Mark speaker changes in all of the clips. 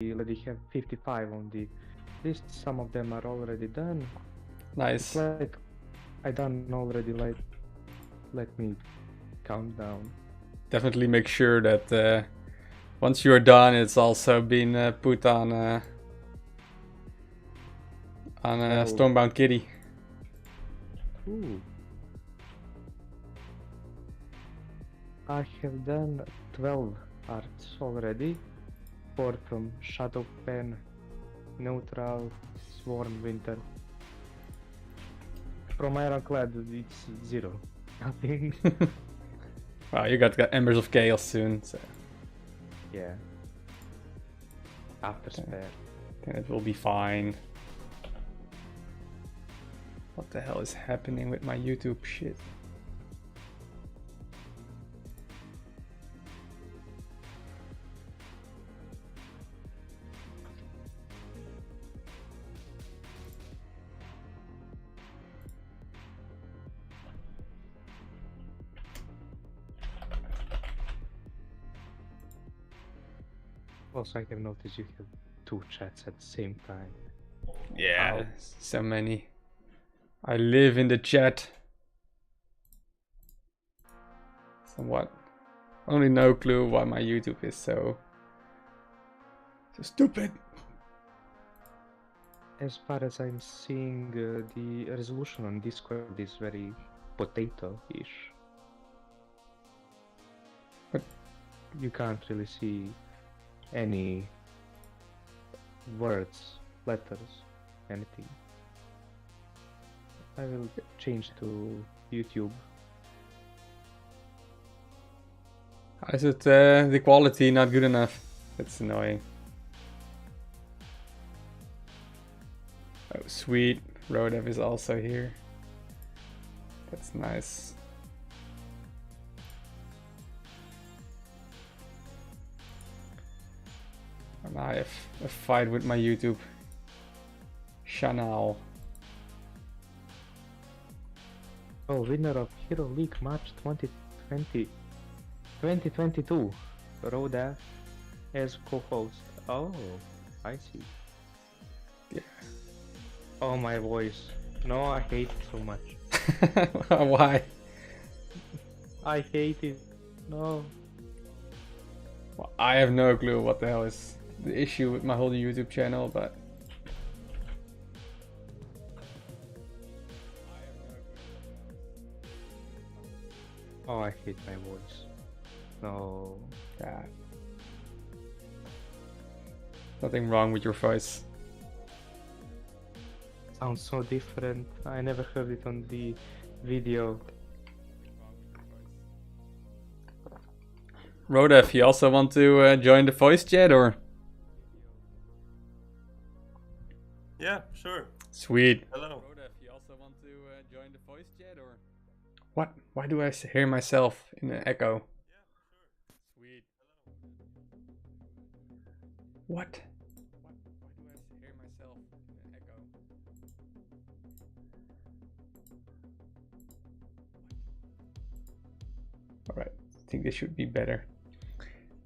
Speaker 1: already have 55 on the list. Some of them are already done.
Speaker 2: Nice.
Speaker 1: It's like I done already. Like, let me count down.
Speaker 2: Definitely make sure that once you're done, it's also been put on Stormbound Kitty.
Speaker 1: Ooh. I have done 12 arts already. 4 from Shadow Pen, Neutral, Swarm Winter. From Ironclad, it's 0. Nothing.
Speaker 2: Wow, you got Embers of Chaos soon, so
Speaker 1: Yeah. After spare.
Speaker 2: then it will be fine. What the hell is happening with my YouTube shit?
Speaker 1: Also, I have noticed you have 2 chats at the same time.
Speaker 2: Yeah,
Speaker 1: Wow.
Speaker 2: so many. I live in the chat. Somewhat. Only no clue why my YouTube is so stupid.
Speaker 1: As far as I'm seeing, the resolution on Discord is very potato-ish.
Speaker 2: But
Speaker 1: you can't really see any words, letters, anything. I will change to YouTube.
Speaker 2: is it the quality not good enough? That's annoying. Oh, sweet. Roadav is also here. That's nice. And I have a fight with my YouTube channel.
Speaker 1: Oh, winner of Hero League March 2020, 2022. Roadav as co-host. Oh, I see.
Speaker 2: Yeah.
Speaker 1: Oh, my voice. No, I hate it so much.
Speaker 2: Why?
Speaker 1: I hate it. No.
Speaker 2: Well, I have no clue what the hell is the issue with my whole YouTube channel, but
Speaker 1: Oh, I hate my voice. No.
Speaker 2: yeah. Nothing wrong with your voice.
Speaker 1: Sounds so different. I never heard it on the video.
Speaker 2: Roadav, you also want to join the voice chat or?
Speaker 3: Yeah, sure.
Speaker 2: Sweet.
Speaker 3: Hello.
Speaker 2: Roadav, you also want to join the voice chat or? What? Why do I hear myself in an echo?
Speaker 3: Yeah, sure.
Speaker 2: Sweet. What? Why do I hear myself in an echo? Alright, I think this should be better.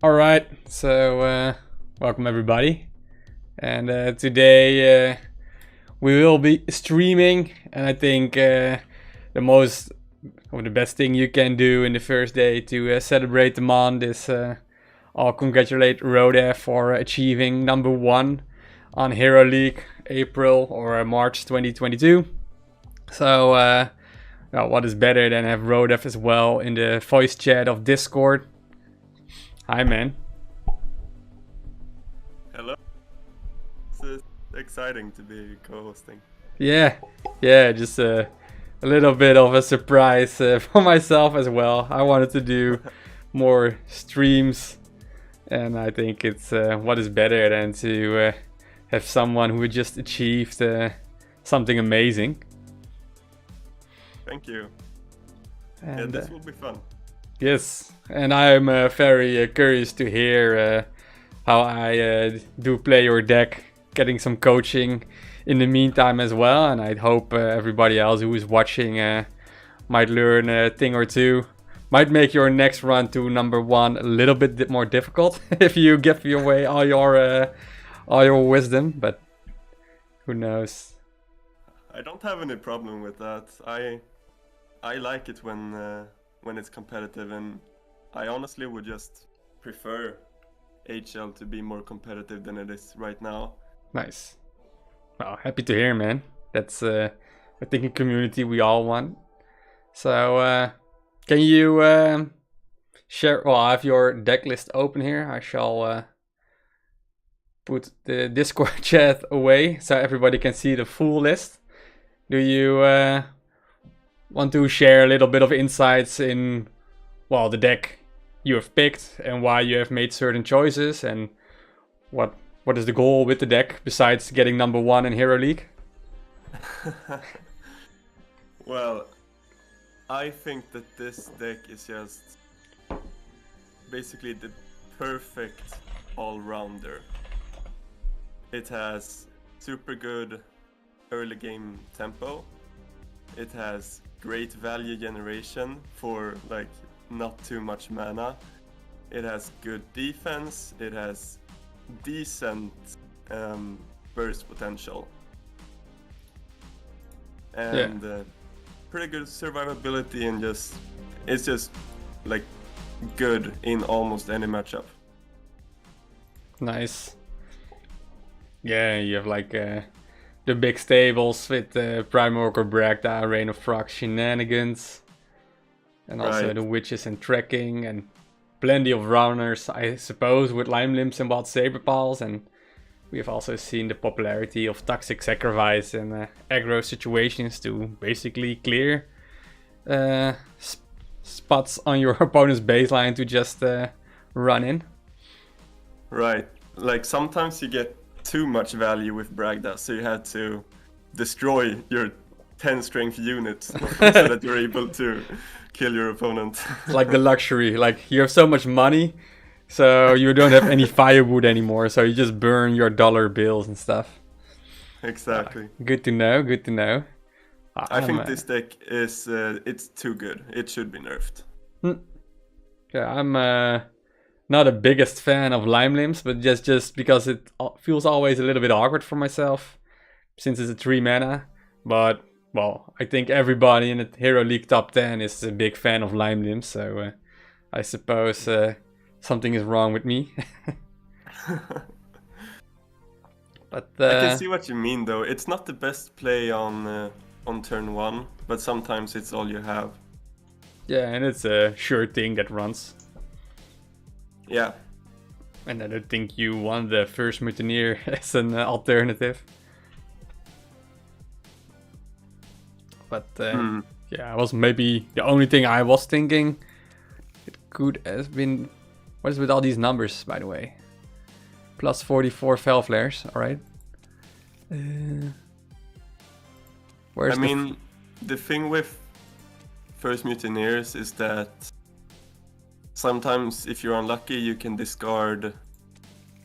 Speaker 2: Alright, so welcome everybody. And today we will be streaming, and I think the best thing you can do in the first day to celebrate the month is I'll congratulate Roadav for achieving number 1 on Hero League April or March 2022. So now what is better than have Roadav as well in the voice chat of Discord. Hi man.
Speaker 3: Hello. It's exciting to be co-hosting.
Speaker 2: Yeah, just a little bit of a surprise for myself as well. I wanted to do more streams, and I think it's what is better than to have someone who just achieved something amazing.
Speaker 3: Thank you.
Speaker 2: And,
Speaker 3: Yeah, this will be fun.
Speaker 2: yes, and I'm very curious to hear how I do play your deck, getting some coaching in the meantime as well, and I hope everybody else who is watching might learn a thing or two. Might make your next run to number 1 a little bit more difficult if you give away all all your wisdom, but who knows?
Speaker 3: I don't have any problem with that. I like it when it's competitive, and I honestly would just prefer HL to be more competitive than it is right now.
Speaker 2: Nice. Well, happy to hear, man. That's I think a community we all want. So can you share? Well, I have your deck list open here. I shall put the Discord chat away so everybody can see the full list. Do you want to share a little bit of insights in, well, the deck you have picked and why you have made certain choices, and what is the goal with the deck besides getting number 1 in Hero League?
Speaker 3: Well, I think that this deck is just basically the perfect all-rounder. It has super good early game tempo. It has great value generation for like not too much mana. It has good defense. It has decent burst potential. And pretty good survivability, and it's just like good in almost any matchup.
Speaker 2: Nice. Yeah, you have like the big stables with Primordial Bragda, Reign of Frogs Shenanigans, and also the Witches and Trekking, and plenty of runners, I suppose, with Lime Limbs and Wild Saber Pals, and we have also seen the popularity of Toxic Sacrifice in aggro situations to basically clear spots on your opponent's baseline to just run in.
Speaker 3: Right. Like sometimes you get too much value with Bragda, so you had to destroy your 10 strength units so that you're able to kill your opponent.
Speaker 2: Like the luxury, like you have so much money, so you don't have any firewood anymore, so you just burn your dollar bills and stuff.
Speaker 3: Exactly.
Speaker 2: Good to know, good to know.
Speaker 3: I think this deck is it's too good. It should be nerfed.
Speaker 2: Yeah, I'm not the biggest fan of Lime Limbs, but just because it feels always a little bit awkward for myself, since it's a 3 mana. But, well, I think everybody in the Hero League top 10 is a big fan of Lime Limbs, so I suppose something is wrong with me. But
Speaker 3: I can see what you mean, though. It's not the best play on turn 1, but sometimes it's all you have.
Speaker 2: Yeah, and it's a sure thing that runs.
Speaker 3: Yeah.
Speaker 2: And I don't think you want the first Mutineer as an alternative. But yeah, it was maybe the only thing I was thinking. It could have been... What is with all these numbers, by the way? Plus 44 Fel Flares, alright. Where's
Speaker 3: the thing with first Mutineers is that sometimes if you're unlucky you can discard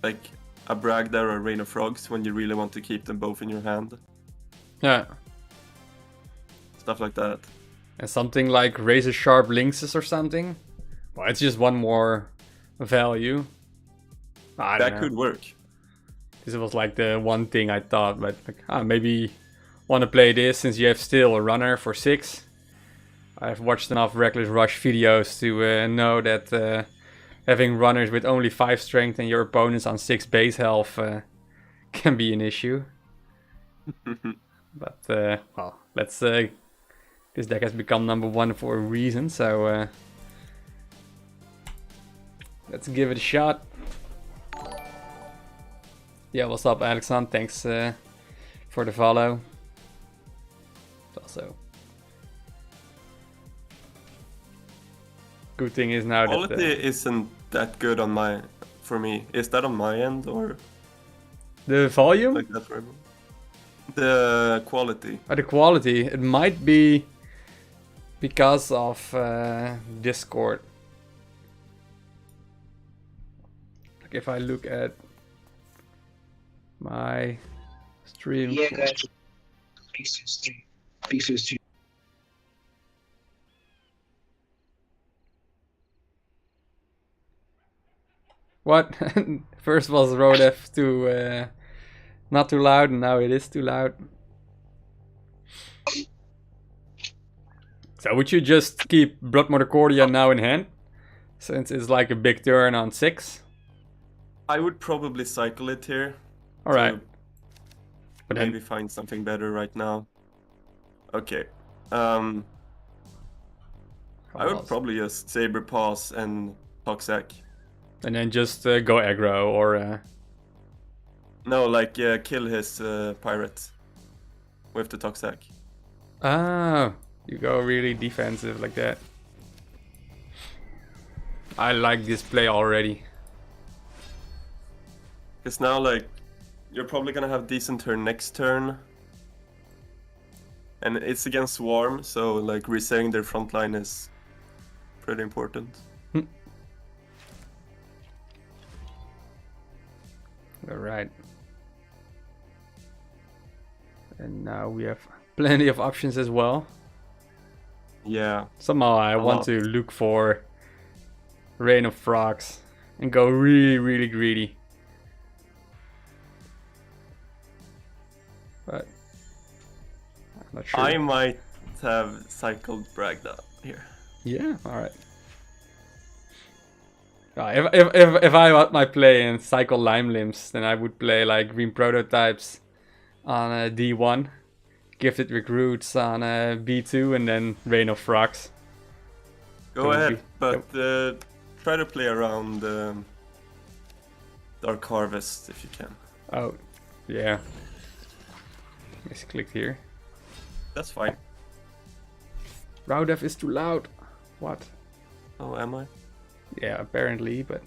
Speaker 3: like a Bragda or a Rain of Frogs when you really want to keep them both in your hand.
Speaker 2: Yeah.
Speaker 3: Stuff like that.
Speaker 2: And something like Razor Sharp Lynxes or something? Well, it's just one more value. I don't know.
Speaker 3: Could work.
Speaker 2: This was like the one thing I thought, but like, maybe want to play this since you have still a runner for 6. I've watched enough Reckless Rush videos to know that having runners with only 5 strength and your opponents on 6 base health can be an issue. But, well, let's... this deck has become number 1 for a reason, so... let's give it a shot. Yeah, what's up, Alexander? Thanks for the follow. Also... Good thing is now
Speaker 3: quality
Speaker 2: that
Speaker 3: isn't that good for me. Is that on my end or
Speaker 2: the volume?
Speaker 3: Like that for me? The quality.
Speaker 2: The quality. It might be because of Discord. Like if I look at my stream.
Speaker 4: Yeah, guys. Peace to stream. Peace to stream.
Speaker 2: What? First was Roadav too not too loud, and now it is too loud. So would you just keep Blood Cordia now in hand? Since it's like a big turn on 6?
Speaker 3: I would probably cycle it here.
Speaker 2: Alright.
Speaker 3: to
Speaker 2: But
Speaker 3: maybe
Speaker 2: then,
Speaker 3: find something better right now. Okay.
Speaker 2: how
Speaker 3: I would
Speaker 2: else?
Speaker 3: probably just Saber Pass and Toxic.
Speaker 2: And then just go aggro or...
Speaker 3: No, like kill his pirate with the Toxic.
Speaker 2: Oh, you go really defensive like that. I like this play already.
Speaker 3: Because now, like, you're probably gonna have decent turn next turn. And it's against Swarm, so like resetting their front line is pretty important.
Speaker 2: Alright. And now we have plenty of options as well.
Speaker 3: Yeah.
Speaker 2: Somehow I want
Speaker 3: lot.
Speaker 2: to look for Rain of Frogs and go really, really greedy. But I'm not sure.
Speaker 3: I might have cycled Bragda here.
Speaker 2: Yeah, alright. If I want my play and cycle Lime Limbs, then I would play like Green Prototypes on D1, Gifted Recruits on B2, and then Rain of Frogs.
Speaker 3: Go
Speaker 2: That would
Speaker 3: ahead,
Speaker 2: be-
Speaker 3: but try to play around Dark Harvest if you can.
Speaker 2: Oh, yeah. Misclicked here.
Speaker 3: That's fine.
Speaker 2: Roadav is too loud. What?
Speaker 3: Oh, am I?
Speaker 2: Yeah, apparently, but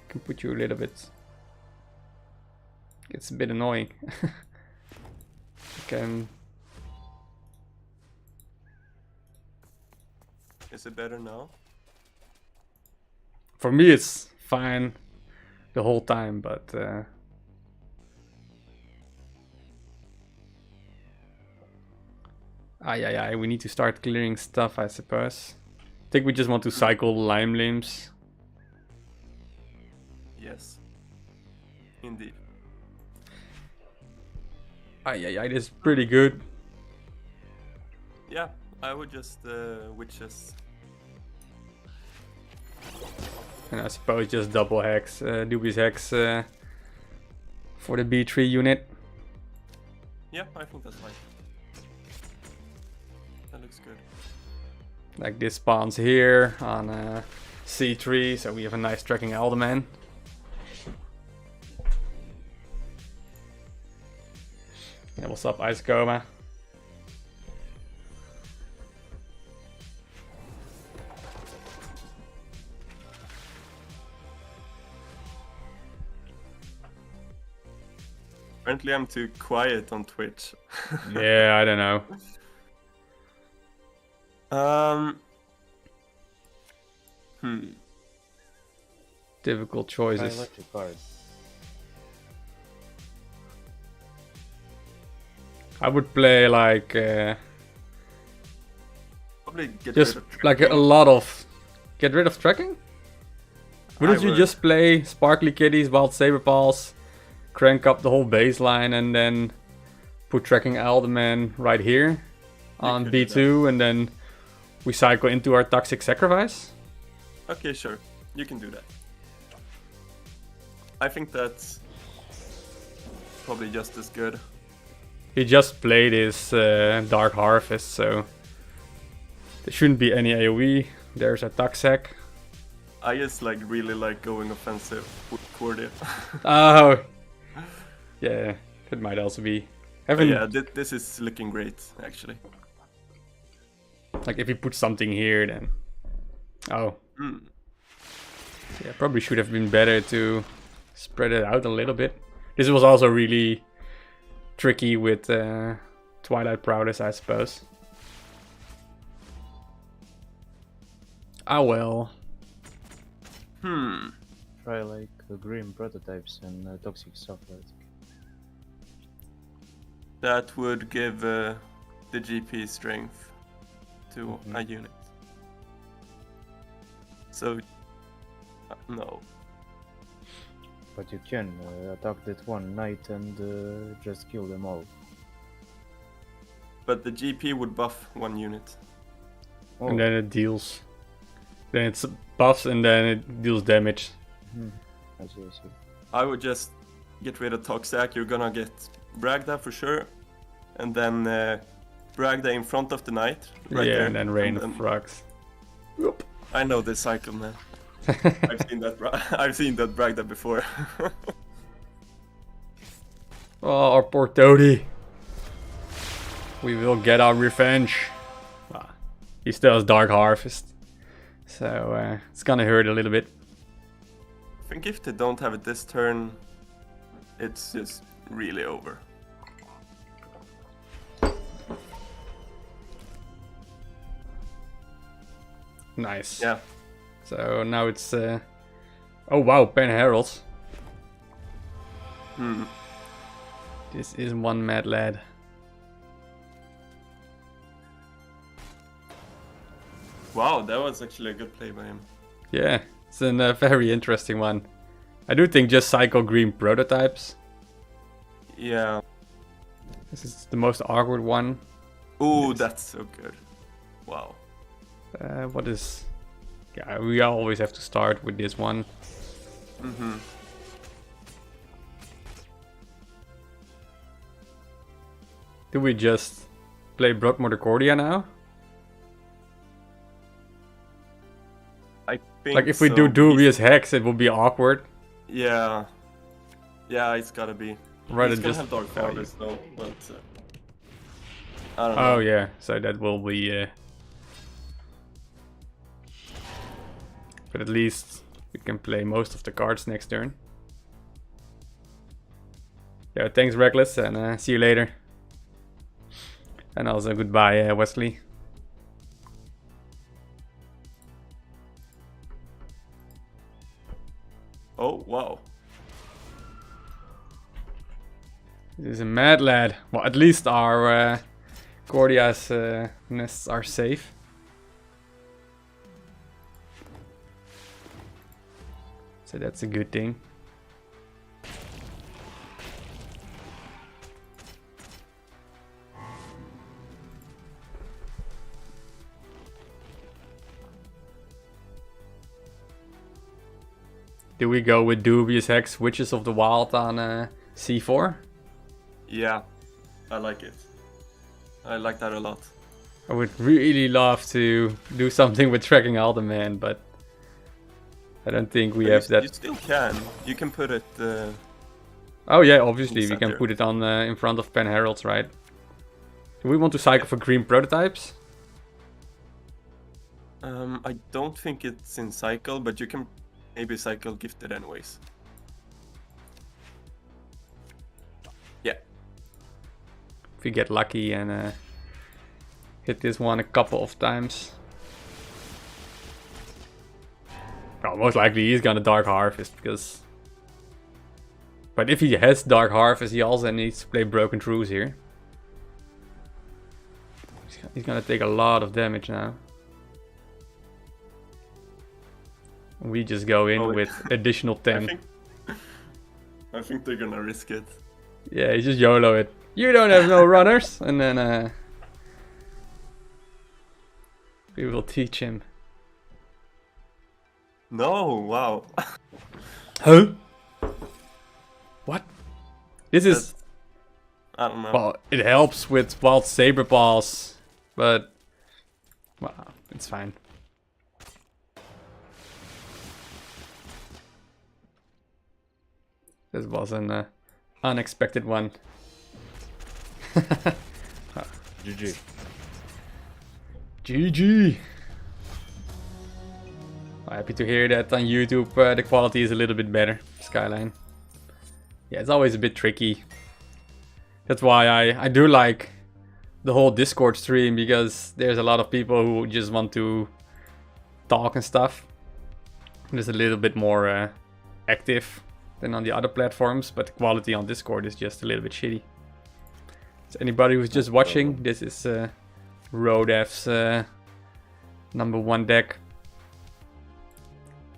Speaker 2: can put you a little bit. Gets a bit annoying. Can
Speaker 3: Is it better now?
Speaker 2: for me it's fine the whole time, but we need to start clearing stuff, I suppose. I think we just want to cycle Lime Limbs.
Speaker 3: Yes. Indeed.
Speaker 2: This is pretty good.
Speaker 3: Yeah, I would just Witches.
Speaker 2: And I suppose just double hex, Dubious Hex for the B3 unit.
Speaker 3: Yeah, I think that's fine. That looks good.
Speaker 2: Like this spawns here on C3, so we have a nice tracking Alderman. Yeah, what's up, Ice Coma?
Speaker 3: Apparently I'm too quiet on Twitch.
Speaker 2: Yeah, I don't know. Difficult choices.
Speaker 5: Electric card.
Speaker 2: I would play like
Speaker 3: Probably get
Speaker 2: just
Speaker 3: rid of
Speaker 2: like a
Speaker 3: tracking.
Speaker 2: lot of get rid of tracking. Wouldn't you
Speaker 3: would.
Speaker 2: just play Sparkly Kitties, Wild Saber Paws, crank up the whole baseline, and then put tracking Alderman right here on
Speaker 3: could do
Speaker 2: B2, and then we cycle into our Toxic Sacrifice?
Speaker 3: Okay, sure. You can do that. I think that's probably just as good.
Speaker 2: He just played his Dark Harvest, so there shouldn't be any AoE. There's a Toxic.
Speaker 3: I just like really like going offensive with Cordia.
Speaker 2: Oh, yeah, that might also be.
Speaker 3: But yeah, this is looking great actually.
Speaker 2: Like if you put something here, then oh,
Speaker 3: Mm.
Speaker 2: yeah, probably should have been better to spread it out a little bit. This was also really tricky with Twilight Prowess, I suppose. Ah well.
Speaker 5: Try like green prototypes and toxic software.
Speaker 3: That would give the GP strength to a unit. So no.
Speaker 5: But you can attack that one knight and just kill them all.
Speaker 3: But the GP would buff one unit.
Speaker 5: Oh.
Speaker 2: And then it deals. Then it's buffs and then it deals damage.
Speaker 5: I see, I see.
Speaker 3: I would just get rid of Toxac. You're gonna get Bragda for sure. And then Bragda in front of the knight. Right
Speaker 2: yeah,
Speaker 3: there.
Speaker 2: and then Rain of Frogs. Whoop.
Speaker 3: I know this cycle, man. I've seen that. I've seen that Bragda before.
Speaker 2: Oh, our poor Toady. We will get our revenge. Ah, he still has Dark Harvest. So it's gonna hurt a little bit.
Speaker 3: I think if they don't have it this turn, it's just really over.
Speaker 2: Nice.
Speaker 3: Yeah.
Speaker 2: So now it's... Oh wow, Pen Herald. This is one mad lad.
Speaker 3: Wow, that was actually a good play by him.
Speaker 2: Yeah, it's a very interesting one. I do think just cycle green prototypes.
Speaker 3: Yeah.
Speaker 2: This is the most awkward one.
Speaker 3: Ooh, that's so good. Wow.
Speaker 2: What is... Yeah, we always have to start with this one. Do we just play Brockmorticordia now?
Speaker 3: I think
Speaker 2: Like if we
Speaker 3: so.
Speaker 2: do Dubious Hex, it will be awkward.
Speaker 3: Yeah. Yeah, it's gotta be.
Speaker 2: Rather
Speaker 3: He's gonna
Speaker 2: just
Speaker 3: have Dark
Speaker 2: value.
Speaker 3: Harvest though, but I don't know.
Speaker 2: Oh yeah, so that will be... But at least we can play most of the cards next turn. Yeah, thanks Reckless, and see you later. And also goodbye Wesley.
Speaker 3: Oh, wow.
Speaker 2: This is a mad lad. Well, at least our Cordia's nests are safe. So that's a good thing. Do we go with Dubious Hex, Witches of the Wild on C4?
Speaker 3: Yeah, I like it. I like that a lot.
Speaker 2: I would really love to do something with Tracking Alderman, but I don't think we
Speaker 3: But
Speaker 2: have
Speaker 3: you,
Speaker 2: that.
Speaker 3: You still can. You can put it.
Speaker 2: Oh yeah, obviously we can
Speaker 3: center.
Speaker 2: put it on in front of Pen Heralds, right? Do we want to cycle for green prototypes?
Speaker 3: I don't think it's in cycle, but you can maybe cycle gifted anyways. Yeah.
Speaker 2: If we get lucky and hit this one a couple of times. Well, most likely he's gonna Dark Harvest because... But if he has Dark Harvest, he also needs to play Broken Truce here. He's gonna take a lot of damage now. We just go in with additional 10.
Speaker 3: I think they're gonna risk it.
Speaker 2: Yeah, he just YOLO it. You don't have no runners, and then we will teach him.
Speaker 3: No, wow.
Speaker 2: Huh? What? This is...
Speaker 3: I don't know.
Speaker 2: Well, it helps with Wild Saber Paws, but... Well, it's fine. This was an unexpected one.
Speaker 5: GG.
Speaker 2: GG! Happy to hear that on YouTube the quality is a little bit better, Skyline. Yeah, it's always a bit tricky. That's why I do like the whole Discord stream, because there's a lot of people who just want to talk and stuff. And it's a little bit more active than on the other platforms, but the quality on Discord is just a little bit shitty. So anybody who's just watching, this is Roadav's #1 deck.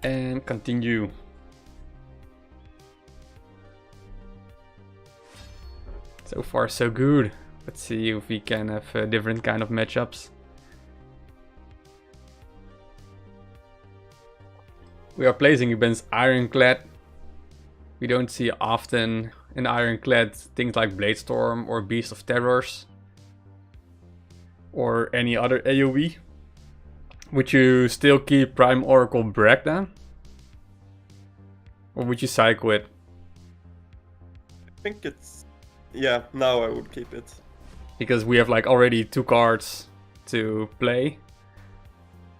Speaker 2: And continue. So far so good. Let's see if we can have different kind of matchups. We are placing against Ironclad. We don't see often in Ironclad things like Bladestorm or Beast of Terrors. Or any other AoE. Would you still keep Prime Oracle Breakdown? Or would you cycle it?
Speaker 3: I think it's... Yeah, now I would keep it.
Speaker 2: Because we have like already 2 cards to play.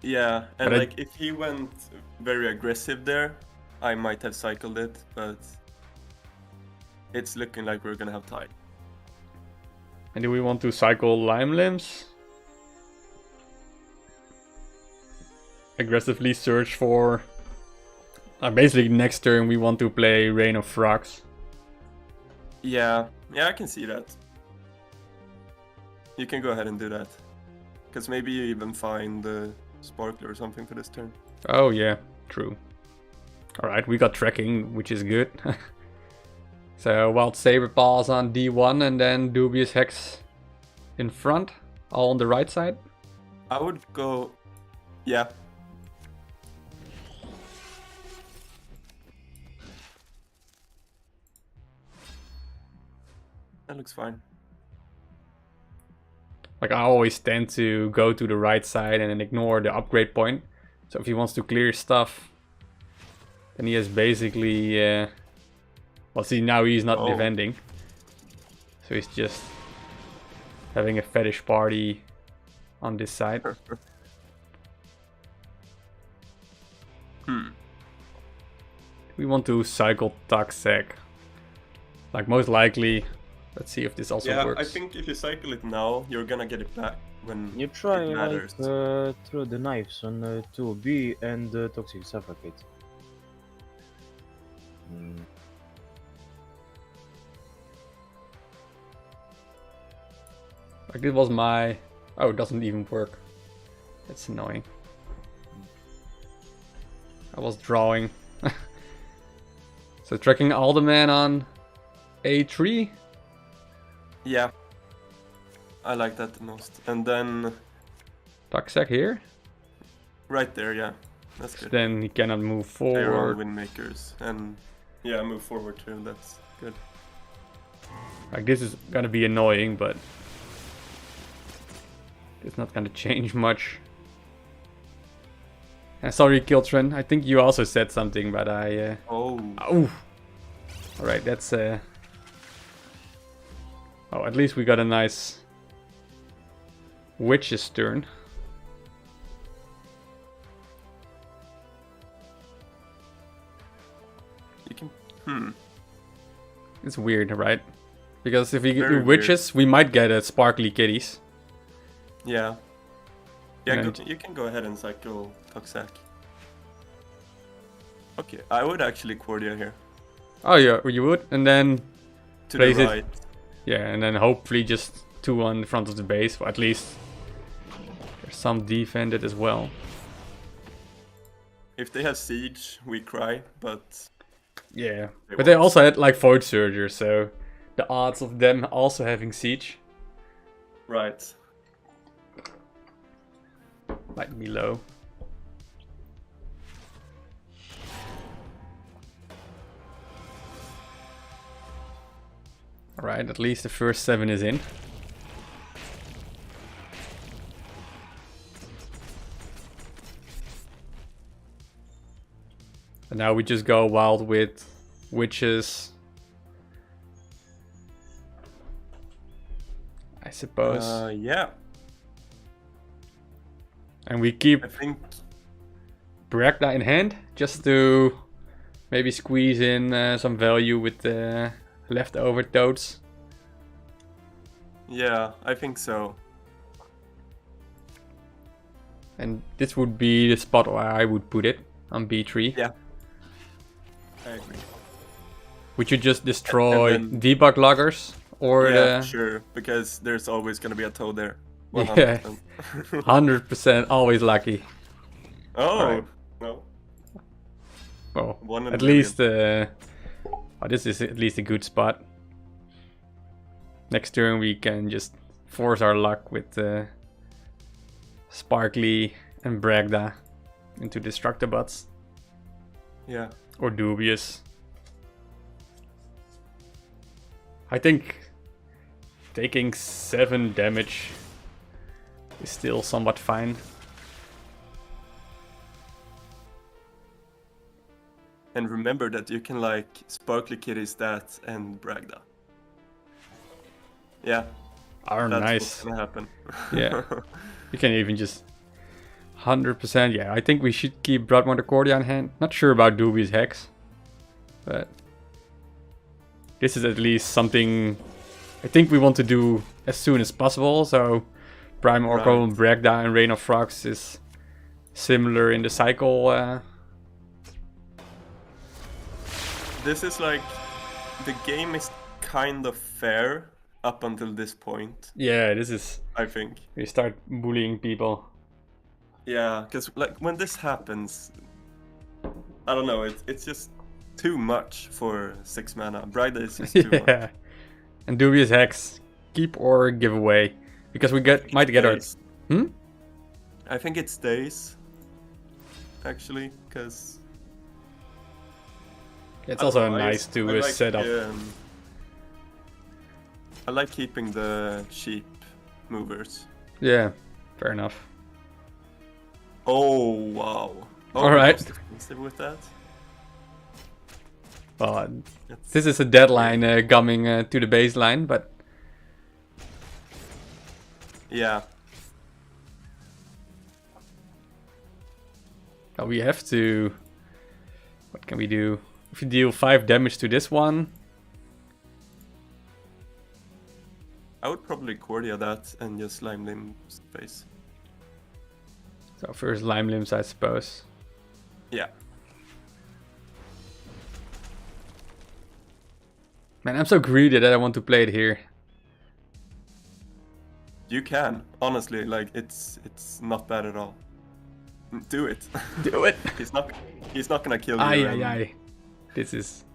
Speaker 3: Yeah, and
Speaker 2: But
Speaker 3: like if he went very aggressive there, I might have cycled it, but it's looking like we're gonna have tie.
Speaker 2: And do we want to cycle Lime Limbs? Aggressively search for... basically next turn we want to play Rain of Frogs.
Speaker 3: Yeah, I can see that. You can go ahead and do that. Because maybe you even find the Sparkler or something for this turn.
Speaker 2: Oh yeah, true. Alright, we got tracking, which is good. So Wild Saber Paws on D1 and then Dubious Hex in front, all on the right side.
Speaker 3: I would go... Yeah. That looks fine.
Speaker 2: Like I always tend to go to the right side and then ignore the upgrade point. So if he wants to clear stuff, then he has basically... well, see, now he's not defending. So he's just having a fetish party on this side. We want to cycle Toxic. Like most likely... Let's see if this also works.
Speaker 3: I think if you cycle it now, you're gonna get it back when
Speaker 5: You try
Speaker 3: it
Speaker 5: like
Speaker 3: matters.
Speaker 5: throw the knives on 2B and Toxic Suffocate.
Speaker 2: Like this was my... Oh, it doesn't even work. That's annoying. I was drawing. So tracking Alderman on A3.
Speaker 3: Yeah. I like that the most. And then
Speaker 2: Toxic here.
Speaker 3: right there, yeah. That's
Speaker 2: So
Speaker 3: good.
Speaker 2: then he cannot move
Speaker 3: They are
Speaker 2: forward.
Speaker 3: on Windmakers. And yeah, move forward too. That's good.
Speaker 2: Like this is gonna be annoying, but it's not gonna change much. Sorry, Kiltron. I think you also said something, but I...
Speaker 3: Oh.
Speaker 2: Oh! Alright, that's... Oh, at least we got a nice... Witch's turn.
Speaker 3: You can...
Speaker 2: It's weird, right? Because if we
Speaker 3: Very
Speaker 2: do
Speaker 3: weird.
Speaker 2: witches, we might get a sparkly kitties.
Speaker 3: Yeah. Yeah,
Speaker 2: And-
Speaker 3: you can go ahead and cycle Toxac. Okay, I would actually Cordia here.
Speaker 2: Oh yeah, you would? And then...
Speaker 3: To
Speaker 2: Place
Speaker 3: the
Speaker 2: it-
Speaker 3: right.
Speaker 2: Yeah, and then hopefully just 2 on the front of the base. Or at least there's some defended as well.
Speaker 3: If they have Siege, we cry, but...
Speaker 2: Yeah,
Speaker 3: They
Speaker 2: but they
Speaker 3: won't.
Speaker 2: also had like Void Surger, so the odds of them also having Siege
Speaker 3: Right.
Speaker 2: might be low. Alright, at least the first 7 is in. And now we just go wild with witches. I suppose.
Speaker 3: Yeah,
Speaker 2: And we keep
Speaker 3: I think...
Speaker 2: Brakda in hand just to maybe squeeze in some value with the leftover toads.
Speaker 3: Yeah, I think so.
Speaker 2: And this would be the spot where I would put it on B3.
Speaker 3: Yeah. I agree.
Speaker 2: Would you just destroy
Speaker 3: And
Speaker 2: debug loggers? Or
Speaker 3: Yeah,
Speaker 2: the
Speaker 3: sure, because there's always gonna be a toad there.
Speaker 2: Yeah.
Speaker 3: 100%.
Speaker 2: 100% always lucky?
Speaker 3: Oh,
Speaker 2: Alright.
Speaker 3: no.
Speaker 2: Well,
Speaker 3: One in
Speaker 2: at
Speaker 3: a million.
Speaker 2: least this is at least a good spot. next turn we can just force our luck with Sparkly and Bragda into Destructobots.
Speaker 3: Yeah.
Speaker 2: Or Dubious. I think taking 7 damage is still somewhat fine.
Speaker 3: And remember that you can like Sparkly Kitty stats and Bragda. Yeah.
Speaker 2: Oh,
Speaker 3: That's
Speaker 2: nice.
Speaker 3: what's gonna happen.
Speaker 2: Yeah. You can even just 100%. Yeah, I think we should keep Broadmother Cordia on hand. Not sure about Dubious Hex, but this is at least something I think we want to do as soon as possible. So Prime Oracle, Bragda, and Rain of Frogs is similar in the cycle.
Speaker 3: This is like the game is kind of fair up until this point,
Speaker 2: Yeah, this is.
Speaker 3: I think.
Speaker 2: We start bullying people.
Speaker 3: Yeah, because like when this happens, I don't know, it's just too much for 6 mana. Bragda is just too much.
Speaker 2: Yeah. And Dubious Hex, keep or give away. Because we might get our...
Speaker 3: Stays.
Speaker 2: Hmm?
Speaker 3: I think it stays, actually, because
Speaker 2: It's also nice to set up.
Speaker 3: I like keeping the cheap movers.
Speaker 2: Yeah, fair enough.
Speaker 3: Oh wow! Oh,
Speaker 2: All right.
Speaker 3: most expensive with that.
Speaker 2: Well,
Speaker 3: That's-
Speaker 2: this is a deadline coming to the baseline, but
Speaker 3: Yeah,
Speaker 2: we have to... What can we do? If you deal 5 damage to this one...
Speaker 3: I would probably Cordia that and just Lime Limb face.
Speaker 2: So first Lime Limbs, I suppose.
Speaker 3: Yeah.
Speaker 2: Man, I'm so greedy that I want to play it here.
Speaker 3: You can, honestly, like it's not bad at all. Do it.
Speaker 2: Do it!
Speaker 3: he's not gonna kill you.
Speaker 2: Aye,
Speaker 3: and-
Speaker 2: aye, aye. This is...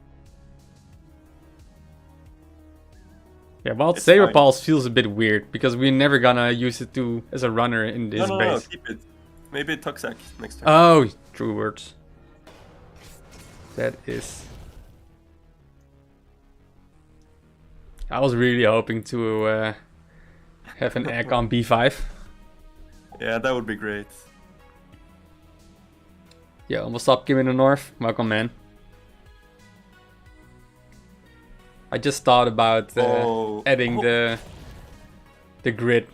Speaker 2: Yeah, Wild
Speaker 3: It's
Speaker 2: Saber
Speaker 3: fine.
Speaker 2: Pulse feels a bit weird, because we're never gonna use it as a runner in this
Speaker 3: No,
Speaker 2: base.
Speaker 3: keep it. Maybe Toxac next time.
Speaker 2: Oh, true words. That is... I was really hoping to have an egg on B5.
Speaker 3: Yeah, that would be great.
Speaker 2: Yeah, almost up Kim in the north. Welcome, man. I just thought about adding the grid.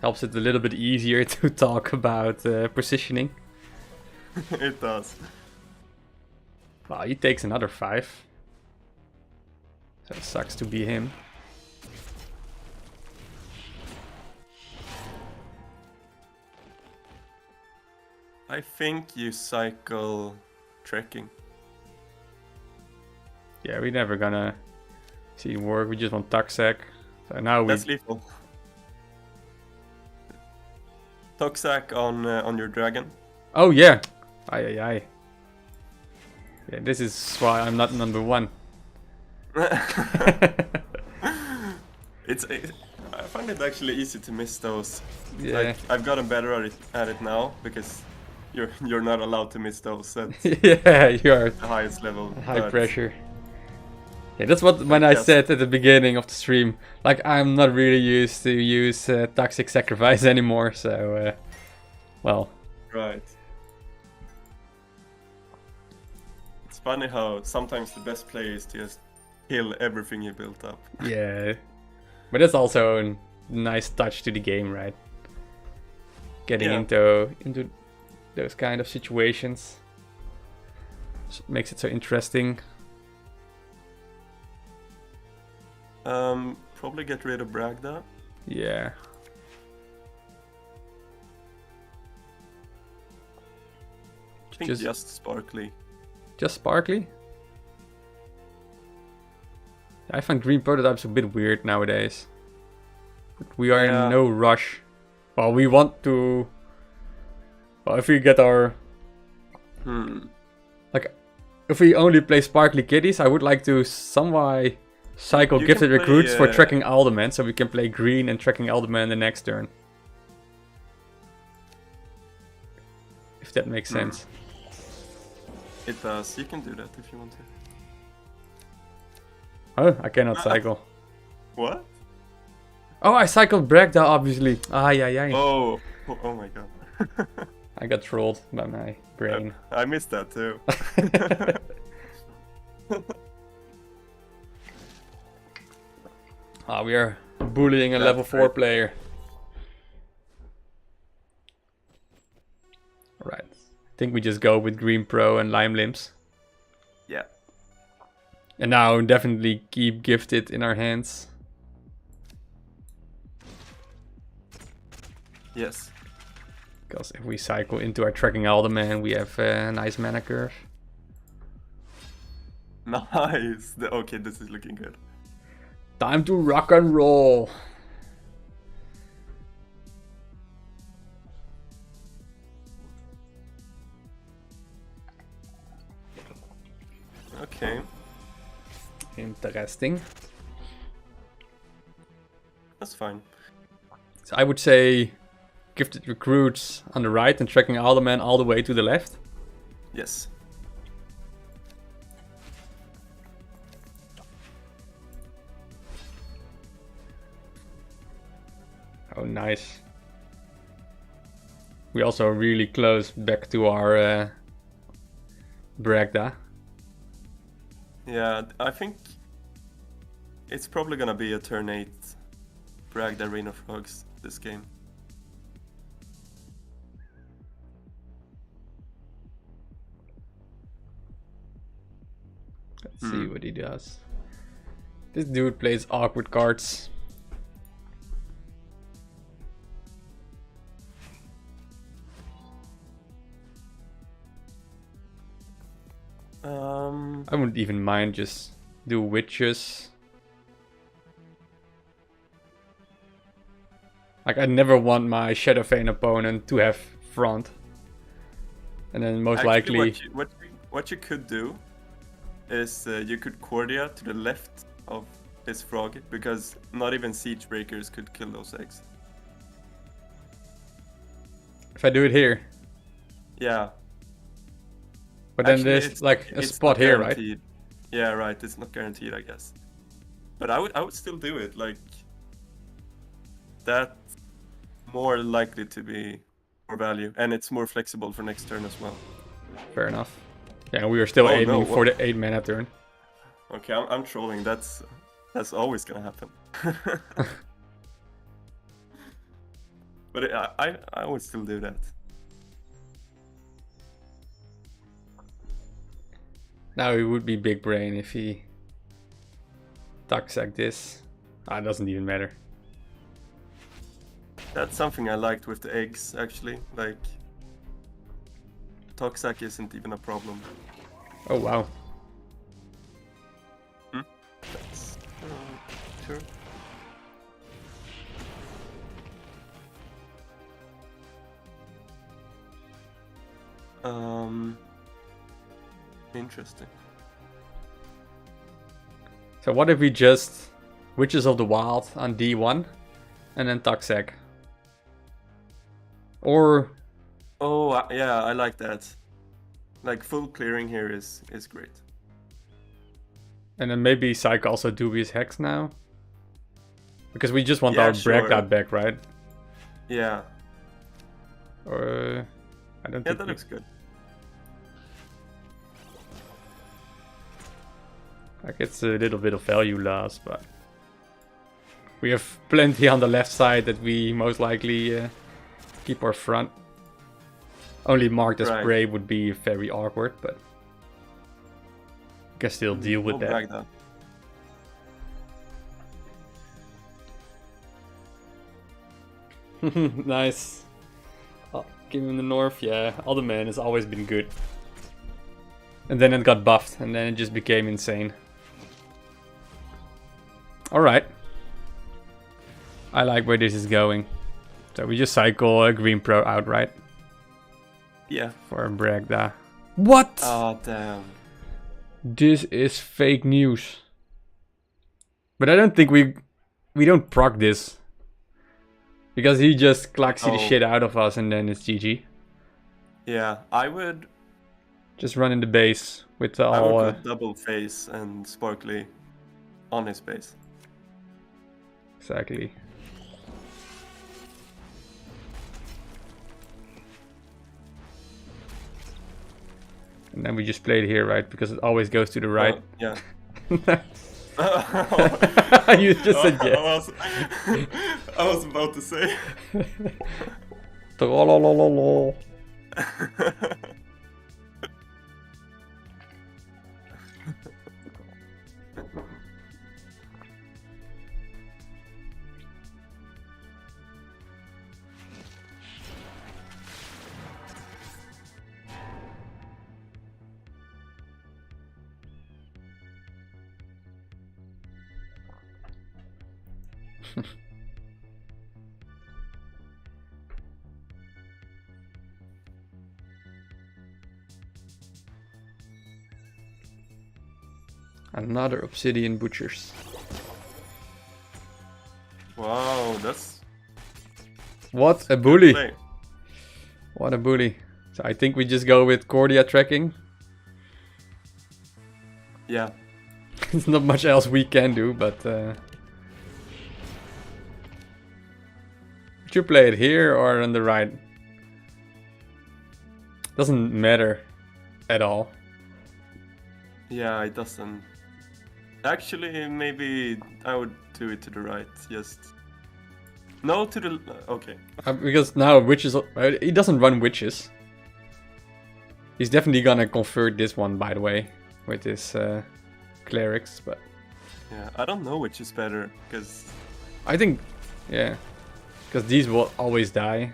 Speaker 2: Helps it a little bit easier to talk about positioning.
Speaker 3: It does.
Speaker 2: Wow, he takes another 5. So it sucks to be him.
Speaker 3: I think you cycle trekking.
Speaker 2: Yeah, we're never gonna see it work. We just want Toxac. So now we...
Speaker 3: That's lethal. Toxac on your dragon.
Speaker 2: Oh yeah! Aye aye aye. Yeah, this is why I'm not number 1.
Speaker 3: I find it actually easy to miss those.
Speaker 2: Yeah.
Speaker 3: Like, I've gotten better at it now because you're not allowed to miss those at
Speaker 2: Yeah, you are
Speaker 3: the highest level.
Speaker 2: high
Speaker 3: but
Speaker 2: pressure. Yeah, that's what when I
Speaker 3: Yes.
Speaker 2: said at the beginning of the stream. Like, I'm not really used to use Toxic Sacrifice anymore, so... well...
Speaker 3: Right. It's funny how sometimes the best play is to just kill everything you built up.
Speaker 2: Yeah. But that's also a nice touch to the game, right? Getting
Speaker 3: Yeah.
Speaker 2: into those kind of situations. Makes it so interesting.
Speaker 3: Probably get rid of Bragda.
Speaker 2: Yeah.
Speaker 3: I think just Sparkly.
Speaker 2: Just Sparkly? I find green prototypes a bit weird nowadays. But we are
Speaker 3: Yeah.
Speaker 2: in no rush. Well, we want to... Well, if we get our...
Speaker 3: Hmm.
Speaker 2: Like, if we only play Sparkly Kitties, I would like to somewhat Cycle
Speaker 3: You
Speaker 2: gifted
Speaker 3: can play,
Speaker 2: recruits for tracking Alderman, so we can play green and tracking Alderman the next turn. If that makes sense.
Speaker 3: It does. You can do that if you want to.
Speaker 2: Oh, I cannot cycle.
Speaker 3: What?
Speaker 2: Oh, I cycled Bragda, obviously. Yeah.
Speaker 3: Oh my god.
Speaker 2: I got trolled by my brain.
Speaker 3: I missed that too.
Speaker 2: We are bullying a
Speaker 3: That's
Speaker 2: level 4
Speaker 3: great.
Speaker 2: player. Alright. I think we just go with Green Pro and Lime Limbs.
Speaker 3: Yeah.
Speaker 2: And now definitely keep Gifted in our hands.
Speaker 3: Yes.
Speaker 2: Because if we cycle into our tracking Alderman, we have a nice mana curve.
Speaker 3: Nice. Okay, this is looking good.
Speaker 2: Time to rock and roll.
Speaker 3: Okay.
Speaker 2: Interesting.
Speaker 3: That's fine.
Speaker 2: So I would say Gifted Recruits on the right and tracking Alderman all the way to the left.
Speaker 3: Yes.
Speaker 2: Oh, nice. We also really close back to our Bragda.
Speaker 3: Yeah, I think it's probably gonna be a turn 8 Bragg the Arena Frogs this game.
Speaker 2: Let's see what he does. This dude plays awkward cards. I wouldn't even mind just do witches. Like, I never want my Shadowfane opponent to have front. And then most
Speaker 3: Actually,
Speaker 2: likely...
Speaker 3: what you could do is you could Cordia to the left of his frog, because not even Siege Breakers could kill those eggs.
Speaker 2: If I do it here.
Speaker 3: Yeah.
Speaker 2: But then
Speaker 3: Actually,
Speaker 2: there's like a
Speaker 3: it's
Speaker 2: spot
Speaker 3: not
Speaker 2: here, right?
Speaker 3: guaranteed. Yeah, right. It's not guaranteed, I guess. But I would still do it. Like, that's more likely to be more value, and it's more flexible for next turn as well.
Speaker 2: Fair enough. Yeah, we are still
Speaker 3: Oh,
Speaker 2: aiming
Speaker 3: no,
Speaker 2: for the 8 mana turn.
Speaker 3: Okay, I'm trolling. That's always gonna happen. But I would still do that.
Speaker 2: Now he would be big brain if he tucks like this. It doesn't even matter.
Speaker 3: That's something I liked with the eggs, actually. Like, Toxac isn't even a problem.
Speaker 2: Oh wow.
Speaker 3: That's sure. Interesting.
Speaker 2: So what if we just Witches of the Wild on D1 and then Toxac? Or...
Speaker 3: Oh, yeah, I like that. Like, full clearing here is great.
Speaker 2: And then maybe Psych also Dubious Hex now? Because we just want
Speaker 3: Yeah,
Speaker 2: our
Speaker 3: sure.
Speaker 2: Bragda back, right?
Speaker 3: Yeah.
Speaker 2: Or... I don't
Speaker 3: Yeah,
Speaker 2: think
Speaker 3: that
Speaker 2: we-
Speaker 3: looks good.
Speaker 2: Like, it's a little bit of value loss, but... We have plenty on the left side that we most likely keep our front. Only marked as
Speaker 3: Right.
Speaker 2: prey would be very awkward, but... I can still deal with
Speaker 3: We'll
Speaker 2: that.
Speaker 3: brag that.
Speaker 2: Nice. Oh, King in the North, yeah. Alderman has always been good. And then it got buffed, and then it just became insane. Alright. I like where this is going. So we just cycle a Green Pro outright
Speaker 3: Yeah.
Speaker 2: for Bragda. What?
Speaker 3: Oh, damn.
Speaker 2: This is fake news. But I don't think we don't proc this. Because he just Klaxy the
Speaker 3: Oh.
Speaker 2: shit out of us and then it's GG.
Speaker 3: Yeah, I would
Speaker 2: Just run in the base with all...
Speaker 3: go double face and Sparkly on his base.
Speaker 2: Exactly. And then we just play it here, right? Because it always goes to the right.
Speaker 3: Yeah.
Speaker 2: You just said yes.
Speaker 3: I was about to say.
Speaker 2: Trollolololo. Another obsidian butchers.
Speaker 3: Wow, that's
Speaker 2: What a
Speaker 3: good
Speaker 2: bully!
Speaker 3: play.
Speaker 2: What a bully! So I think we just go with Cordia tracking.
Speaker 3: Yeah.
Speaker 2: There's not much else we can do, but would you play it here or on the right? Doesn't matter at all.
Speaker 3: Yeah, it doesn't. Actually, maybe I would do it to the right. Just no to the. Okay.
Speaker 2: Because now witches, he doesn't run witches. He's definitely gonna convert this one, by the way, with his clerics. But
Speaker 3: Yeah, I don't know which is better because
Speaker 2: I think, yeah, because these will always die.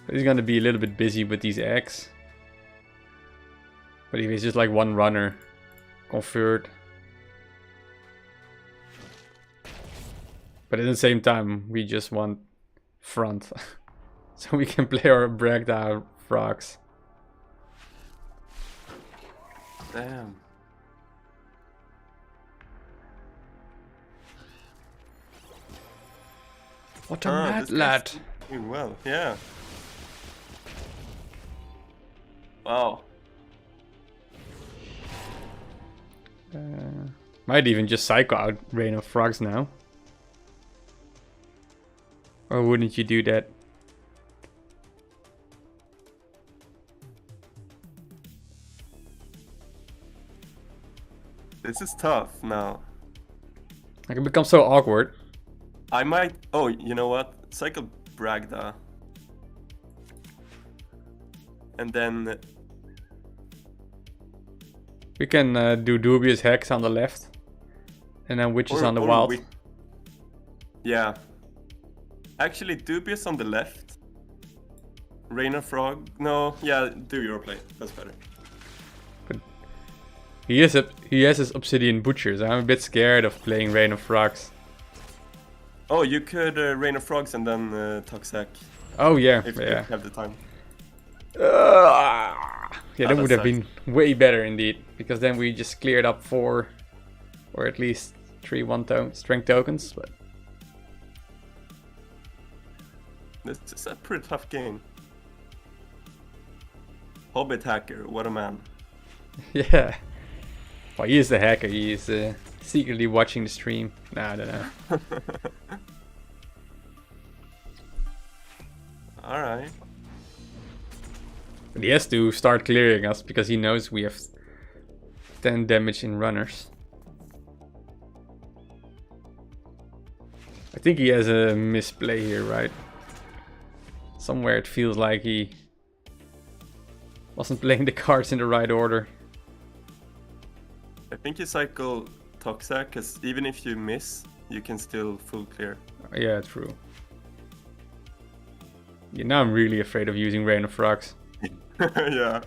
Speaker 2: But he's gonna be a little bit busy with these eggs. But if he's just like one runner, convert. But at the same time, we just want front. So we can play our breakdown frogs.
Speaker 3: damn.
Speaker 2: What a
Speaker 3: Ah,
Speaker 2: mad
Speaker 3: this guy's
Speaker 2: lad.
Speaker 3: doing well, yeah. Wow.
Speaker 2: Might even just psycho out Rain of Frogs now. Or wouldn't you do that?
Speaker 3: This is tough now.
Speaker 2: Like it becomes so awkward.
Speaker 3: I might. Oh, you know what? Cycle Bragda. And then.
Speaker 2: We can do Dubious Hex on the left. And then Witches on the
Speaker 3: or
Speaker 2: wild.
Speaker 3: Yeah. Actually, Dubious on the left. Rainer Frog. No, yeah, do your play. That's better.
Speaker 2: He has his Obsidian Butchers. I'm a bit scared of playing Rain of Frogs.
Speaker 3: Oh, you could Rainer Frogs and then Toxac
Speaker 2: Oh yeah,
Speaker 3: if you
Speaker 2: yeah.
Speaker 3: have the time.
Speaker 2: Yeah, that
Speaker 3: that
Speaker 2: would have
Speaker 3: sucks.
Speaker 2: been way better indeed. Because then we just cleared up 4 or at least 3 strength tokens. But
Speaker 3: This is a pretty tough game. Hobbit hacker, what a man.
Speaker 2: yeah. Well, he is the hacker. He is secretly watching the stream. Nah, I don't know.
Speaker 3: Alright.
Speaker 2: But he has to start clearing us because he knows we have 10 damage in runners. I think he has a misplay here, right? Somewhere it feels like he wasn't playing the cards in the right order.
Speaker 3: I think you cycle Toxac, because even if you miss, you can still full clear.
Speaker 2: Yeah, true. Yeah, now I'm really afraid of using Rain of Frogs.
Speaker 3: Yeah.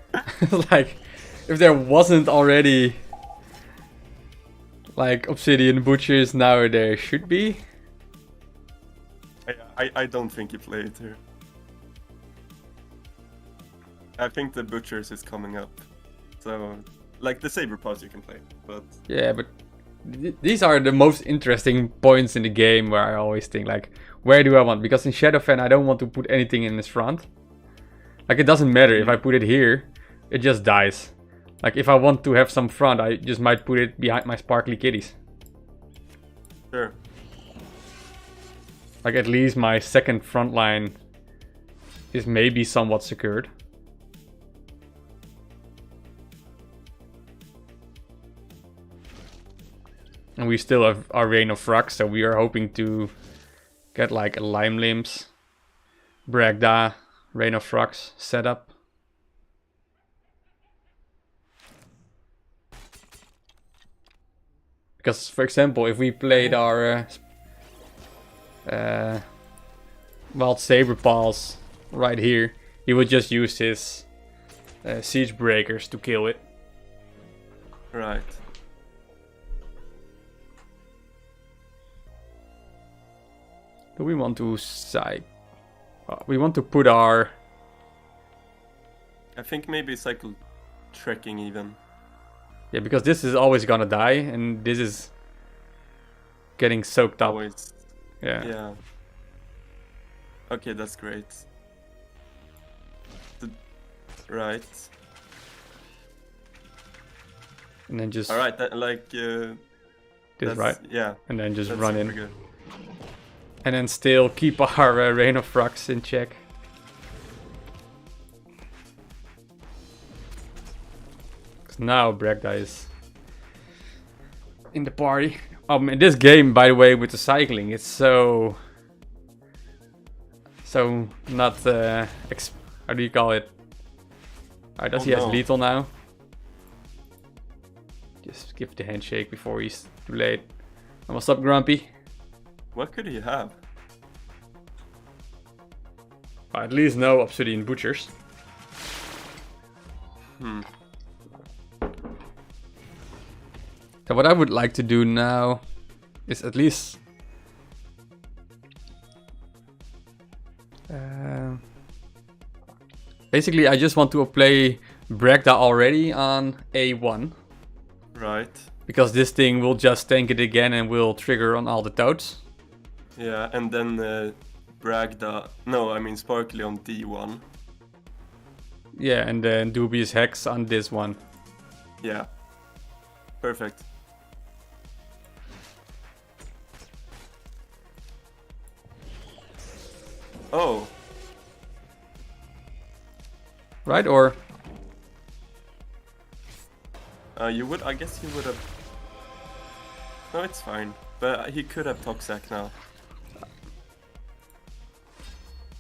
Speaker 2: Like, if there wasn't already like Obsidian Butchers, now there should be.
Speaker 3: I don't think you play it here. I think the Butchers is coming up. So, like the Saber Paws you can play, but
Speaker 2: Yeah, but these are the most interesting points in the game where I always think like, where do I want? Because in Shadowfen I don't want to put anything in his front. Like it doesn't matter if I put it here, it just dies. Like if I want to have some front, I just might put it behind my sparkly kitties.
Speaker 3: Sure.
Speaker 2: Like at least my second front line is maybe somewhat secured. And we still have our Rain of Frux, so we are hoping to get like a Lime Limbs, Bragda, Rain of Frux setup. Because, for example, if we played our Wild Saber Paws right here, he would just use his Siege Breakers to kill it.
Speaker 3: Right.
Speaker 2: Do we want to we want to put our...
Speaker 3: I think maybe cycle trekking even.
Speaker 2: Yeah, because this is always gonna die, and this is getting soaked up.
Speaker 3: Always.
Speaker 2: Yeah.
Speaker 3: Yeah. Okay, that's great. Right.
Speaker 2: And then just...
Speaker 3: Alright, that, like...
Speaker 2: this,
Speaker 3: that's,
Speaker 2: right?
Speaker 3: Yeah.
Speaker 2: And then just
Speaker 3: That's
Speaker 2: run
Speaker 3: super
Speaker 2: in.
Speaker 3: good.
Speaker 2: And then still keep our Rain of Frux in check. Because now Bragda is in the party. In this game, by the way, with the cycling, it's so not how do you call it? Alright, does he has lethal now? Just give the handshake before he's too late. And what's up, Grumpy?
Speaker 3: What could he have?
Speaker 2: At least no Obsidian Butchers. So what I would like to do now is at least basically I just want to play Bragda already on A1.
Speaker 3: Right.
Speaker 2: Because this thing will just tank it again and will trigger on all the toads.
Speaker 3: Yeah, and then Bragda... No, I mean Sparkly on D1.
Speaker 2: Yeah, and then Dubious Hex on this one.
Speaker 3: Yeah. Perfect. Oh.
Speaker 2: Right, or...
Speaker 3: You would... I guess he would have... No, it's fine. But he could have Toxac now.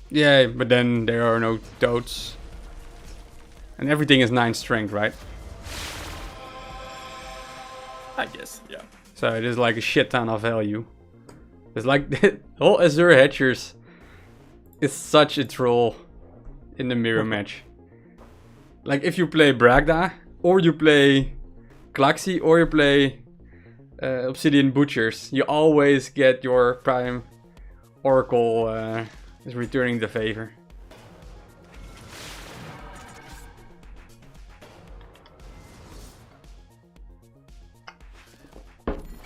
Speaker 2: Yeah, but then there are no toads. And everything is 9 strength, right?
Speaker 3: I guess, yeah.
Speaker 2: So it is like a shit ton of value. It's like the whole Azure Hatchers is such a troll in the mirror match. Like if you play Bragda, or you play Klaxi, or you play Obsidian Butchers, you always get your Prime Oracle is returning the favor.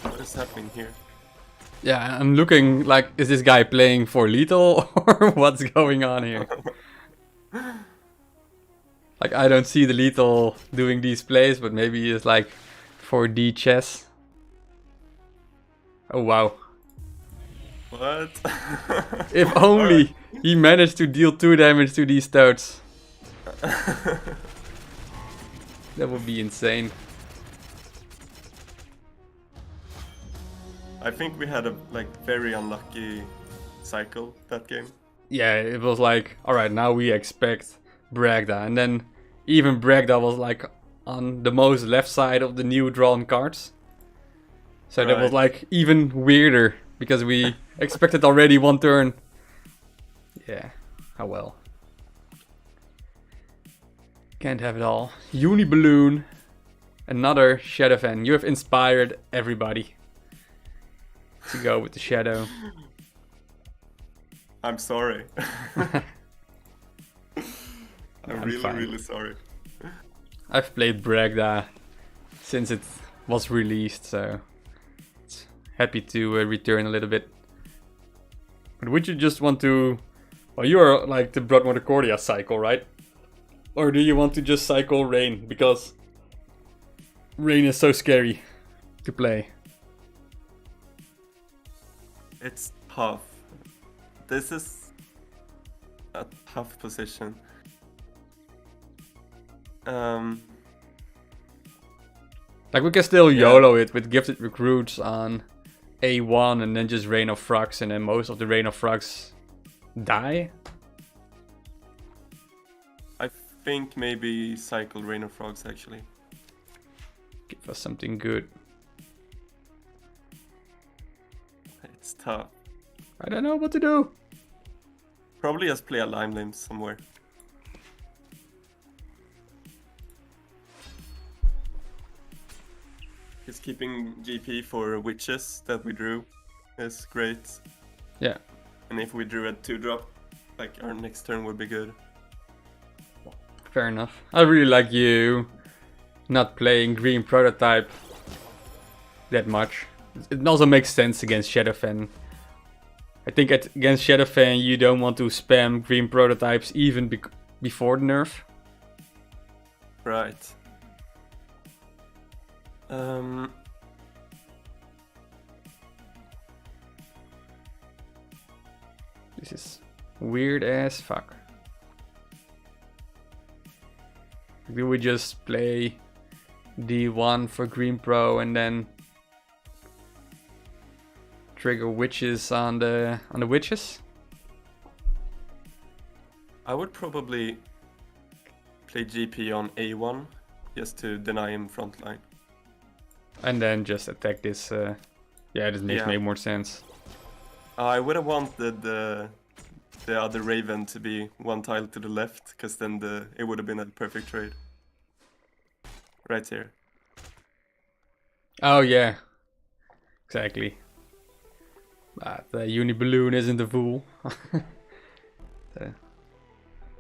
Speaker 3: What is happening here?
Speaker 2: Yeah, I'm looking like, is this guy playing for lethal or what's going on here? Like, I don't see the lethal doing these plays, but maybe it's like 4D chess. Oh wow.
Speaker 3: What?
Speaker 2: If only he managed to deal 2 damage to these toads. That would be insane.
Speaker 3: I think we had a very unlucky cycle that game.
Speaker 2: Yeah, it was like, alright, now we expect Bragda. And then even Bragda was like on the most left side of the new drawn cards. So that was like even weirder, because we expected already 1 turn. Yeah, how well. Can't have it all. Uniballoon, another Shadowfen. You have inspired everybody to go with the Shadow.
Speaker 3: I'm sorry. I'm really sorry.
Speaker 2: I've played Bragda since it was released, so happy to return a little bit. But would you just want to... Well, you're like the Blood Cordia cycle, right? Or do you want to just cycle Rain? Because Rain is so scary to play.
Speaker 3: It's tough. This is a tough position.
Speaker 2: Like, we can still YOLO it with Gifted Recruits on A1 and then just Rain of Frogs, and then most of the Rain of Frogs die.
Speaker 3: I think maybe cycle Rain of Frogs actually.
Speaker 2: Give us something good.
Speaker 3: It's tough.
Speaker 2: I don't know what to do.
Speaker 3: Probably just play a Lime Limb somewhere. Just keeping GP for witches that we drew is great.
Speaker 2: Yeah.
Speaker 3: And if we drew a 2-drop, like our next turn would be good.
Speaker 2: Fair enough. I really like you not playing green prototype that much. It also makes sense against Shadowfen. I think against Shadowfen you don't want to spam green prototypes even before the nerf.
Speaker 3: Right.
Speaker 2: This is weird as fuck. Do we just play D1 for green pro and then trigger witches on the witches?
Speaker 3: I would probably play GP on A1 just to deny him frontline.
Speaker 2: And then just attack this. Yeah, this makes
Speaker 3: Yeah.
Speaker 2: more sense.
Speaker 3: I would have wanted the other Raven to be one tile to the left, because then it would have been a perfect trade. Right here.
Speaker 2: Oh yeah, exactly. But the Uniballoon isn't a fool.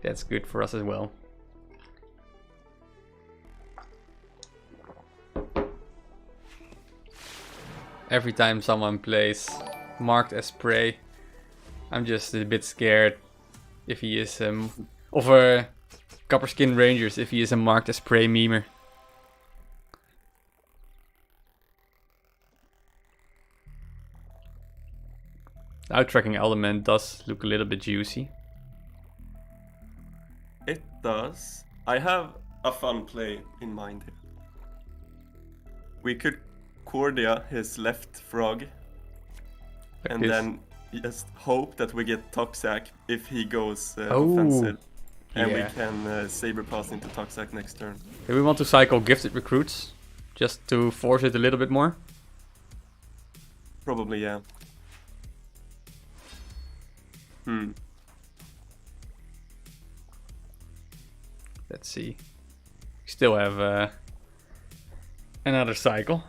Speaker 2: That's good for us as well. Every time someone plays marked as prey, I'm just a bit scared if he is of a Copper Skin Rangers if he is a marked as prey memer. Outtracking Element does look a little bit juicy.
Speaker 3: It does. I have a fun play in mind here. We could Cordia his left frog, and then just hope that we get Toxac if he goes offensive. And we can Saber Pass into Toxac next turn.
Speaker 2: Do we want to cycle Gifted Recruits? Just to force it a little bit more?
Speaker 3: Probably, yeah.
Speaker 2: Let's see. We still have another cycle.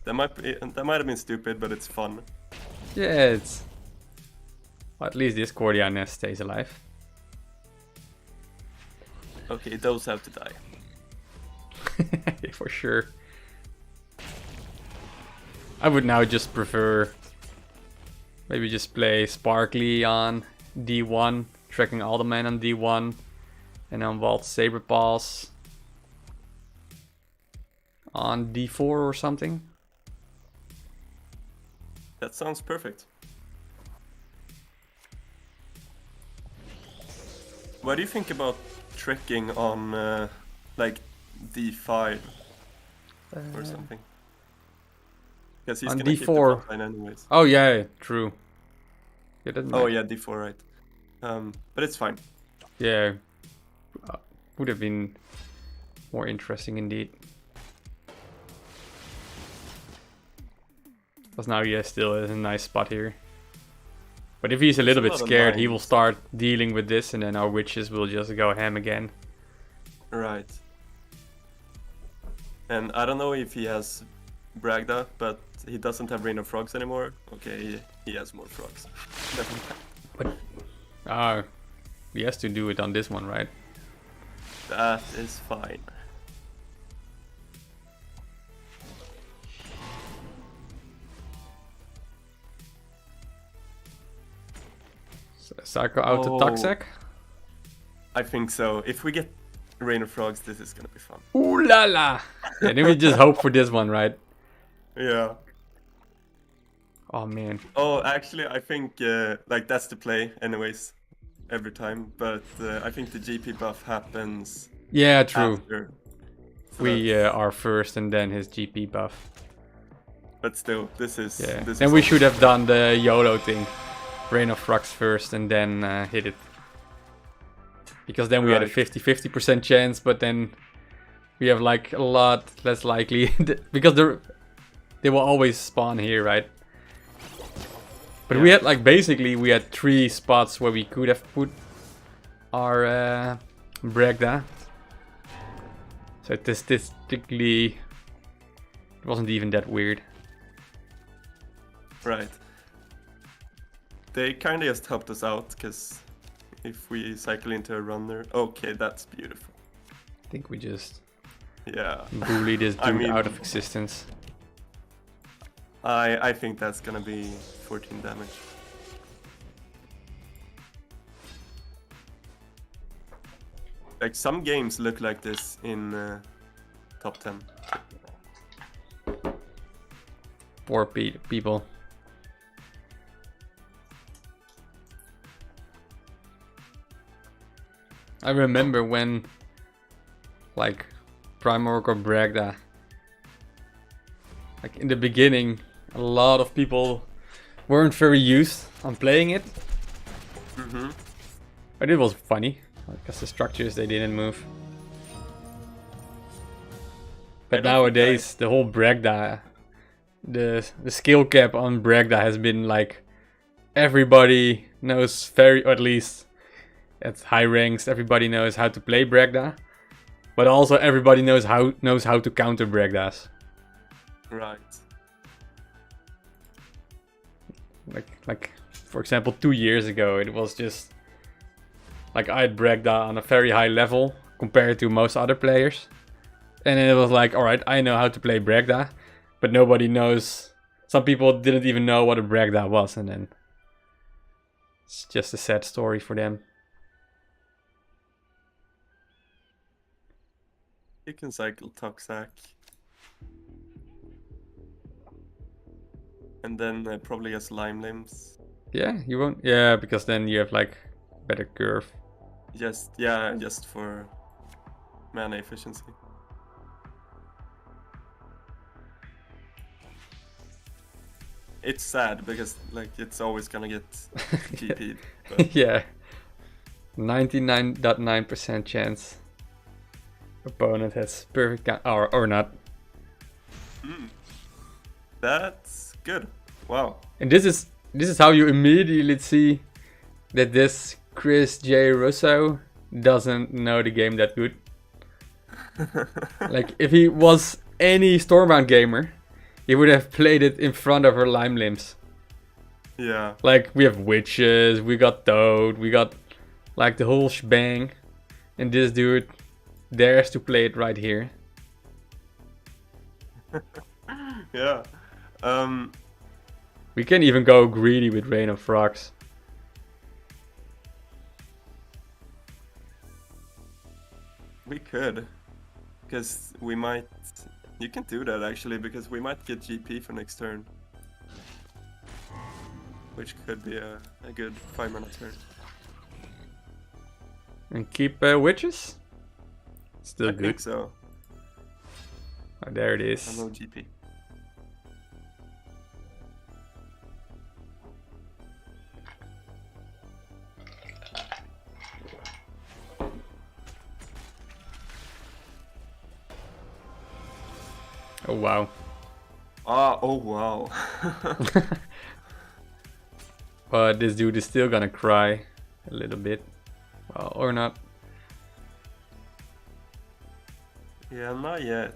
Speaker 3: That might have been stupid, but it's fun.
Speaker 2: Yeah, it's... Well, at least this Cordia nest stays alive.
Speaker 3: Okay, those have to die.
Speaker 2: For sure. I would now just prefer... Maybe just play Sparkly on D1, tracking Alderman on D1, and then Vault Saber Pass on D4 or something.
Speaker 3: That sounds perfect. What do you think about trekking on like D5 or something? Because he's
Speaker 2: on
Speaker 3: gonna keep the
Speaker 2: D4.
Speaker 3: frontline anyways.
Speaker 2: Oh yeah, true. Yeah, that
Speaker 3: Oh yeah, D4, right. But it's fine.
Speaker 2: Yeah, would have been more interesting indeed. Because now he still is a nice spot here. But if he's a little bit scared, he will start dealing with this, and then our witches will just go ham again.
Speaker 3: Right. And I don't know if he has Bragda, but he doesn't have Rain of Frogs anymore. Okay, he has more frogs.
Speaker 2: But he has to do it on this one, right?
Speaker 3: That is fine.
Speaker 2: Psycho out to
Speaker 3: Oh.
Speaker 2: Toxic.
Speaker 3: I think so. If we get Rain of Frogs, this is gonna be fun.
Speaker 2: Ooh la la! Yeah, then we just hope for this one, right?
Speaker 3: Yeah.
Speaker 2: Oh man.
Speaker 3: Oh, actually, I think like that's the play, anyways, every time. But I think the GP buff happens
Speaker 2: Yeah, true.
Speaker 3: after. So
Speaker 2: We
Speaker 3: that's-
Speaker 2: are first and then his GP buff.
Speaker 3: But still, this is.
Speaker 2: Yeah.
Speaker 3: This
Speaker 2: Then
Speaker 3: is
Speaker 2: we
Speaker 3: always
Speaker 2: should have
Speaker 3: fun.
Speaker 2: done the YOLO thing. Rain of Frogs first and then hit it. Because then we had a
Speaker 3: Right.
Speaker 2: 50-50% chance, but then we have like a lot less likely. Because they will always spawn here, right? But we
Speaker 3: Yeah.
Speaker 2: had like basically we had 3 spots where we could have put our Bragda. So statistically it wasn't even that weird.
Speaker 3: Right. They kind of just helped us out, because if we cycle into a runner... Okay, that's beautiful.
Speaker 2: I think we just
Speaker 3: Yeah.
Speaker 2: bully this dude
Speaker 3: I mean-
Speaker 2: out of existence.
Speaker 3: I think that's gonna be 14 damage. Like, some games look like this in top 10.
Speaker 2: Poor people. I remember when, like, Primorg or Bragda, like in the beginning, a lot of people weren't very used on playing it,
Speaker 3: Mm-hmm.
Speaker 2: but it was funny because the structures they didn't move. But
Speaker 3: I don't think
Speaker 2: nowadays, the whole Bragda, the skill cap on Bragda has been like everybody knows or at least at high ranks, everybody knows how to play Bragda, but also everybody knows how to counter Bragdas.
Speaker 3: Right.
Speaker 2: Like for example, 2 years ago, it was just like I had Bragda on a very high level compared to most other players, and then it was like, all right, I know how to play Bragda, but nobody knows. Some people didn't even know what a Bragda was, and then it's just a sad story for them.
Speaker 3: You can cycle Toxac. And then probably just Lime Limbs.
Speaker 2: Yeah, you won't. Yeah, because then you have like better curve.
Speaker 3: Just for mana efficiency. It's sad because like it's always gonna get GP'd. But
Speaker 2: Yeah, 99.9% chance opponent has perfect or not.
Speaker 3: that's good. Wow.
Speaker 2: And this is how you immediately see that this Chris J. Russo doesn't know the game that good. Like, if he was any Stormbound gamer, he would have played it in front of her Lime Limbs.
Speaker 3: Yeah.
Speaker 2: Like, we have Witches, we got Toad, we got like the whole shebang. And this dude dares to play it right here.
Speaker 3: Yeah.
Speaker 2: We can even go greedy with Rain of Frogs.
Speaker 3: We could. Because we might... You can do that actually, because we might get GP for next turn. Which could be a good 5 mana turn.
Speaker 2: And keep Witches? Still
Speaker 3: I
Speaker 2: good.
Speaker 3: think so.
Speaker 2: Oh, there it
Speaker 3: I
Speaker 2: is.
Speaker 3: know GP.
Speaker 2: Oh wow.
Speaker 3: Oh wow.
Speaker 2: But this dude is still gonna cry a little bit. Well, or not.
Speaker 3: Yeah, not yet.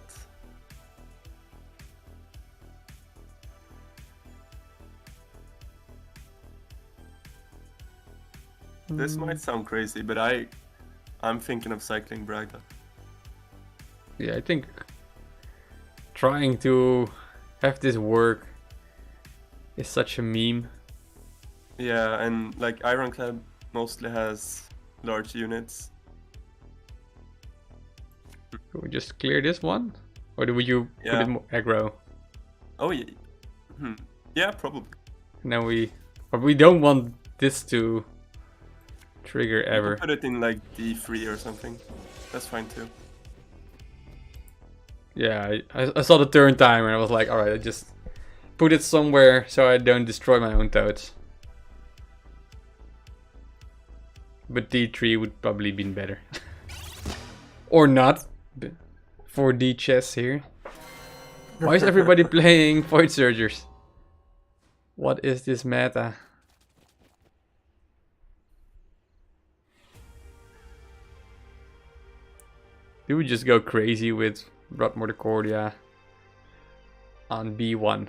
Speaker 3: This might sound crazy, but I'm thinking of cycling Bragda.
Speaker 2: Yeah, I think trying to have this work is such a meme.
Speaker 3: Yeah, and like Ironclad mostly has large units.
Speaker 2: Could we just clear this one? Or would you put
Speaker 3: Yeah.
Speaker 2: it more aggro?
Speaker 3: Oh yeah. Yeah, probably.
Speaker 2: And then but we don't want this to trigger
Speaker 3: You
Speaker 2: ever.
Speaker 3: can put it in like D3 or something. That's fine too.
Speaker 2: Yeah, I saw the turn timer and I was like, alright, I just put it somewhere so I don't destroy my own toads. But D3 would probably been better. Or not. 4D chess here. Why is everybody playing Void Surgers? What is this meta? Do we just go crazy with Blood Morticordia on B1?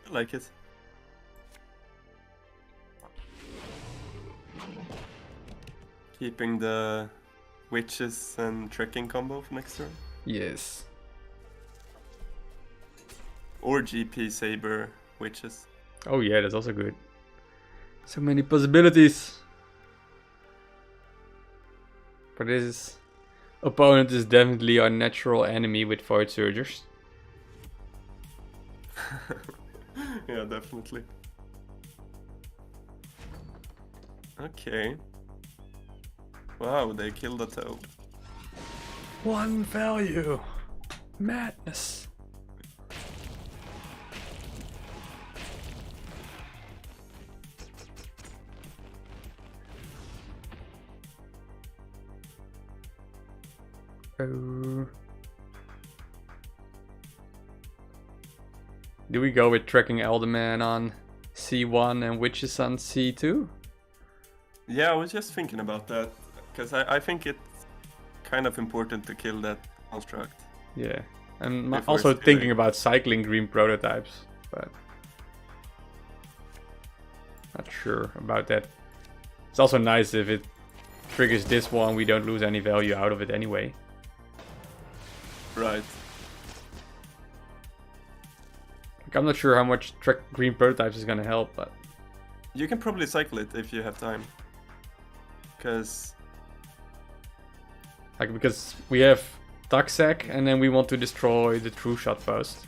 Speaker 3: I like it. Keeping the witches and trekking combo for next turn.
Speaker 2: Yes.
Speaker 3: Or GP Saber witches.
Speaker 2: Oh yeah, that's also good. So many possibilities. But this opponent is definitely our natural enemy with Void Surgers.
Speaker 3: Yeah, definitely. Okay. Wow, they killed a toad.
Speaker 2: One value. Madness. Oh. Do we go with tracking Elderman on C1 and Witches on C2?
Speaker 3: Yeah, I was just thinking about that. Because I think it's kind of important to kill that construct.
Speaker 2: Yeah. And
Speaker 3: Before
Speaker 2: also
Speaker 3: it's
Speaker 2: thinking
Speaker 3: killing.
Speaker 2: about cycling green prototypes, but not sure about that. It's also nice if it triggers this one, we don't lose any value out of it anyway.
Speaker 3: Right.
Speaker 2: Like, I'm not sure how much green prototypes is gonna help, but
Speaker 3: You can probably cycle it if you have time. Because
Speaker 2: because we have Tuxac and then we want to destroy the True Shot post.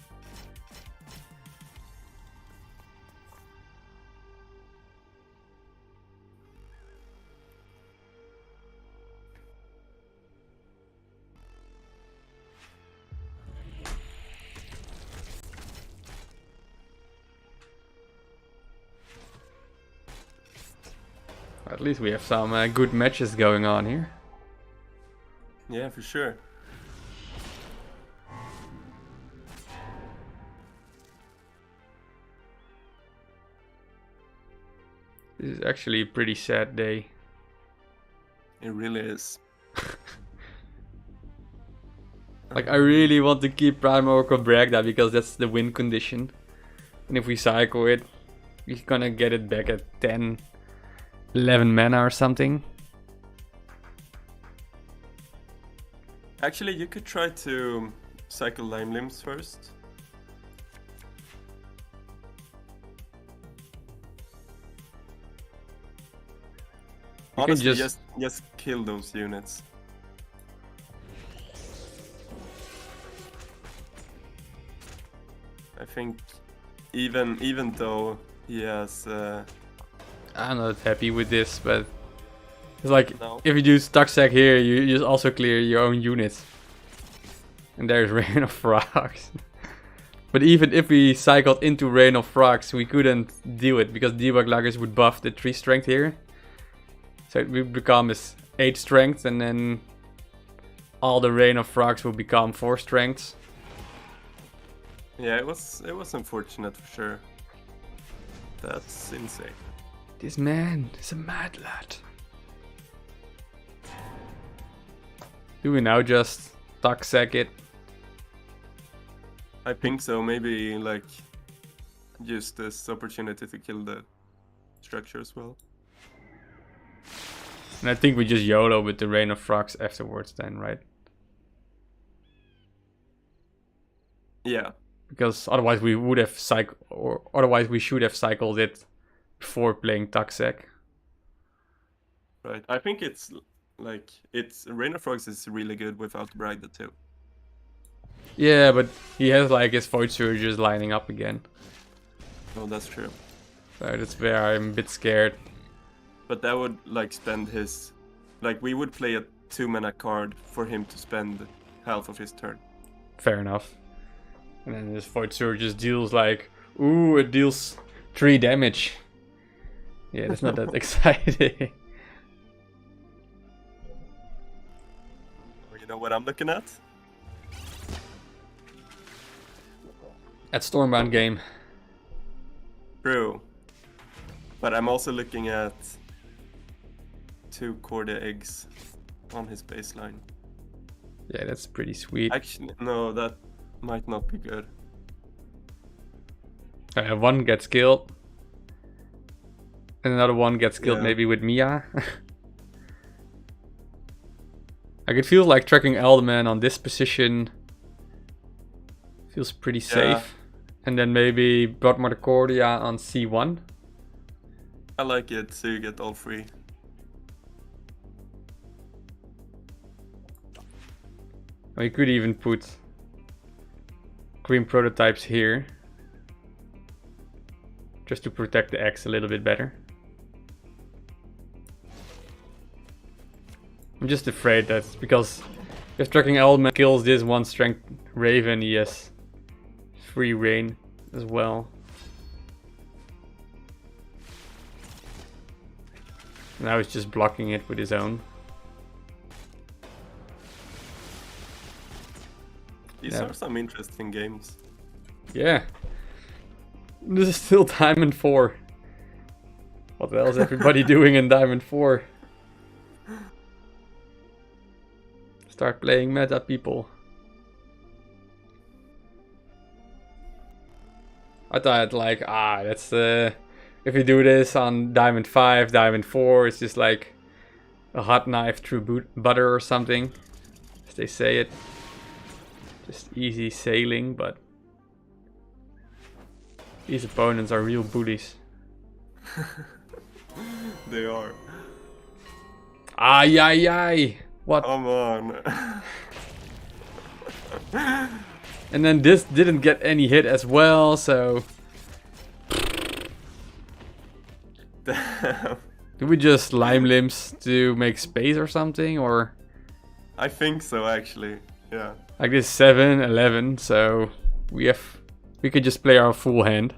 Speaker 2: At least we have some good matches going on here.
Speaker 3: yeah, for sure.
Speaker 2: This is actually a pretty sad day.
Speaker 3: It really is.
Speaker 2: Like, I really want to keep Prime Oracle Bragda because that's the win condition. And if we cycle it, we're gonna get it back at 10, 11 mana or something.
Speaker 3: Actually, you could try to cycle Lime Limbs first.
Speaker 2: You can
Speaker 3: Honestly,
Speaker 2: just-
Speaker 3: just kill those units. I think even though he has
Speaker 2: I'm not happy with this, but it's like
Speaker 3: No.
Speaker 2: if you use Tuxac here, you just also clear your own units. And there's Rain of Frogs. But even if we cycled into Rain of Frogs, we couldn't do it because Debug Laggers would buff the 3 strength here. So it would become as 8 strength and then all the Rain of Frogs will become 4 strengths.
Speaker 3: yeah, it was unfortunate for sure. That's insane.
Speaker 2: This man is a mad lad. Do we now just Tuxac it?
Speaker 3: I think so. Maybe like use this opportunity to kill the structure as well.
Speaker 2: And I think we just YOLO with the Rain of Frogs afterwards then, right?
Speaker 3: Yeah.
Speaker 2: Because otherwise we would have otherwise we should have cycled it before playing Toxic.
Speaker 3: Right. I think it's like Rainer Frogs is really good without Bragda too.
Speaker 2: Yeah, but he has like his Void Surges lining up again.
Speaker 3: Oh, that's true.
Speaker 2: So that's where I'm a bit scared.
Speaker 3: But that would like spend his, like we would play a 2-mana card for him to spend half of his turn.
Speaker 2: Fair enough. And then this Void Surges deals like, ooh, it deals 3 damage. Yeah, that's not that exciting.
Speaker 3: You know what I'm looking at?
Speaker 2: At Stormbound game.
Speaker 3: True. But I'm also looking at 2 Corda eggs on his baseline.
Speaker 2: Yeah, that's pretty sweet.
Speaker 3: Actually, no, that might not be good.
Speaker 2: One gets killed. And another one gets killed maybe with Mia. I could feel like tracking Elderman on this position feels pretty safe. And then maybe Bloodmother Cordia on C1.
Speaker 3: I like it, so you get all 3.
Speaker 2: Or you could even put green prototypes here. Just to protect the X a little bit better. I'm just afraid that because if Tracking Element kills this 1 strength Raven, he has free reign as well. Now he's just blocking it with his own.
Speaker 3: These are some interesting games.
Speaker 2: Yeah. This is still Diamond 4. What the hell is everybody doing in Diamond 4? Start playing meta, people. I thought like, that's if you do this on Diamond 5, Diamond 4, it's just like a hot knife through butter or something, as they say it. Just easy sailing, but these opponents are real booties.
Speaker 3: They are.
Speaker 2: Ay, ay, ay. What?
Speaker 3: Come on.
Speaker 2: And then this didn't get any hit as well, so...
Speaker 3: Damn.
Speaker 2: Do we just Lime Limbs to make space or something, or...
Speaker 3: I think so, actually. Yeah.
Speaker 2: Like this 7, 11, so we could just play our full hand.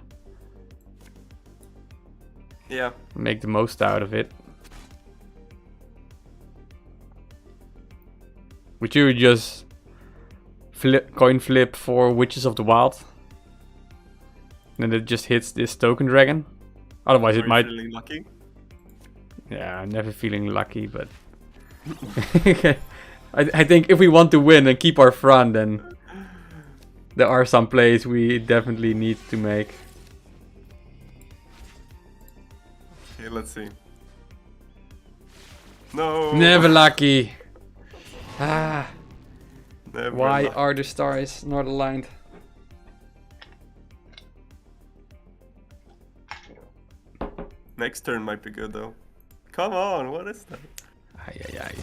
Speaker 3: Yeah.
Speaker 2: Make the most out of it. Would you just coin flip for Witches of the Wild? And then it just hits this token dragon? Otherwise it might...
Speaker 3: Feeling lucky?
Speaker 2: Yeah, I'm never feeling lucky, but... I think if we want to win and keep our front, then there are some plays we definitely need to make.
Speaker 3: Okay, let's see. No!
Speaker 2: Never lucky! Ah,
Speaker 3: Never
Speaker 2: why
Speaker 3: lucky.
Speaker 2: are the stars not aligned?
Speaker 3: Next turn might be good though. Come on, what is that?
Speaker 2: Ay, ay, ay.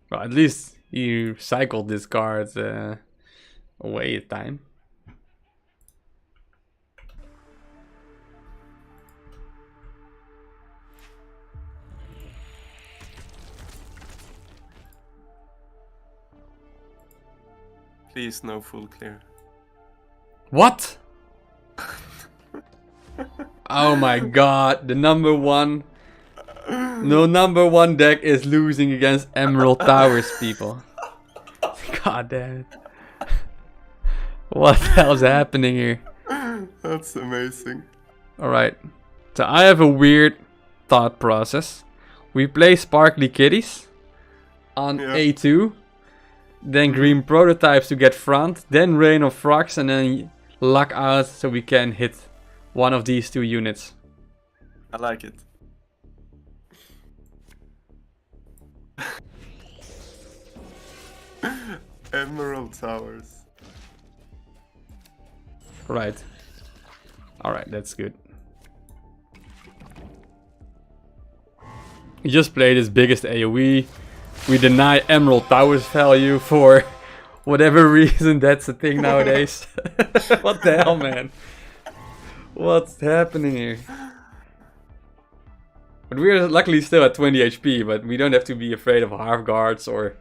Speaker 2: Well, at least you cycled this card away at time.
Speaker 3: Please, no full clear.
Speaker 2: What? Oh my god, the number 1. No, number 1 deck is losing against Emerald Towers, people. God damn it. What the hell's happening here?
Speaker 3: That's amazing.
Speaker 2: Alright, so I have a weird thought process. We play Sparkly Kitties on A2. Then green prototypes to get front. Then Rain of Frogs and then luck out so we can hit one of these 2 units.
Speaker 3: I like it. Emerald Towers.
Speaker 2: Right. Alright, that's good. We just played his biggest AoE. We deny Emerald Towers value for whatever reason. That's a thing nowadays. What the hell, man? What's happening here? But we're luckily still at 20 HP, but we don't have to be afraid of half guards or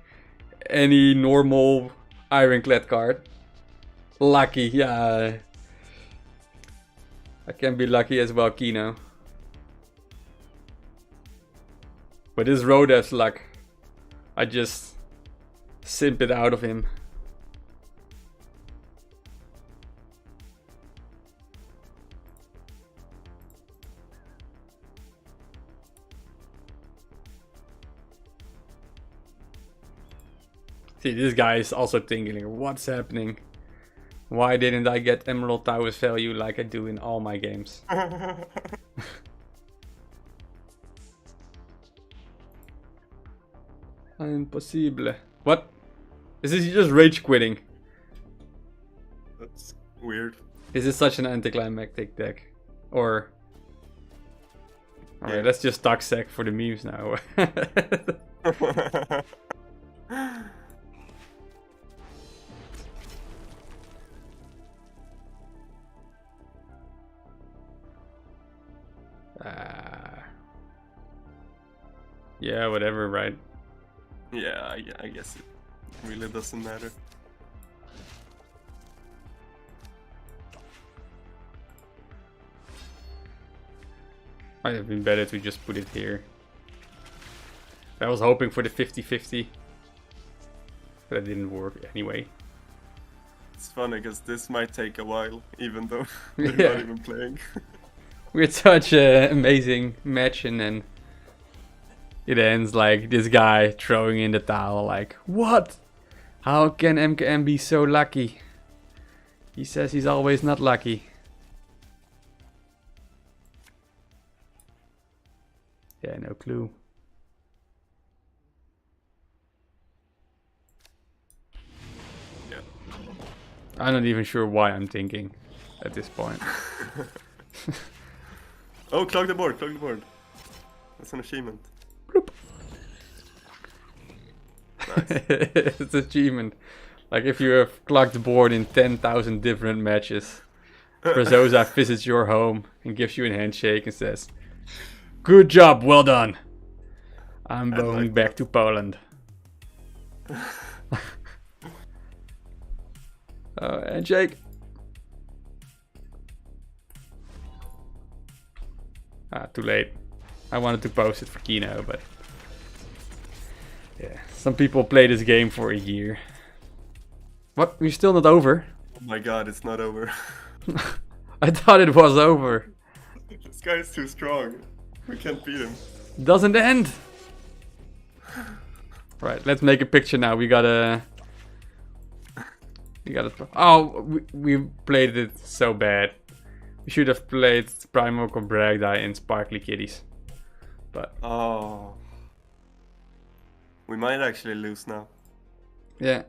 Speaker 2: any normal ironclad card. Lucky, yeah. I can be lucky as well, Kino. But this Roadav's luck, I just simp it out of him. See, this guy is also thinking, what's happening? Why didn't I get Emerald Towers value like I do in all my games? Impossible. What? Is this just rage quitting?
Speaker 3: That's weird.
Speaker 2: Is this such an anticlimactic deck? Or... Alright,
Speaker 3: Yeah.
Speaker 2: let's just talk sec for the memes now. Yeah, whatever, right?
Speaker 3: Yeah, I guess it really doesn't matter.
Speaker 2: Might have been better to just put it here. I was hoping for the 50-50. But it didn't work anyway.
Speaker 3: It's funny because this might take a while, even though we're
Speaker 2: Yeah.
Speaker 3: not even playing.
Speaker 2: We had such an amazing match and then it ends like this guy throwing in the towel like, what? How can MKM be so lucky? He says he's always not lucky. Yeah, no clue.
Speaker 3: Yeah.
Speaker 2: I'm not even sure why I'm thinking at this point.
Speaker 3: Oh, clog the board, clog the board. That's an achievement. Nice.
Speaker 2: It's an achievement. Like if you have clocked the board in 10,000 different matches, Brazoza visits your home and gives you a handshake and says, "Good job, well done. I'm
Speaker 3: I
Speaker 2: going
Speaker 3: like
Speaker 2: back to Poland." Handshake. Too late. I wanted to post it for Kino, but yeah, some people play this game for a year. What? We're still not over?
Speaker 3: Oh my god, it's not over.
Speaker 2: I thought it was over.
Speaker 3: This guy is too strong. We can't beat him.
Speaker 2: Doesn't end. Right, let's make a picture now. We gotta. Oh, we played it so bad. We should have played Primordial Bragdie and Sparkly Kitties. But
Speaker 3: Oh. We might actually lose now.
Speaker 2: yeah.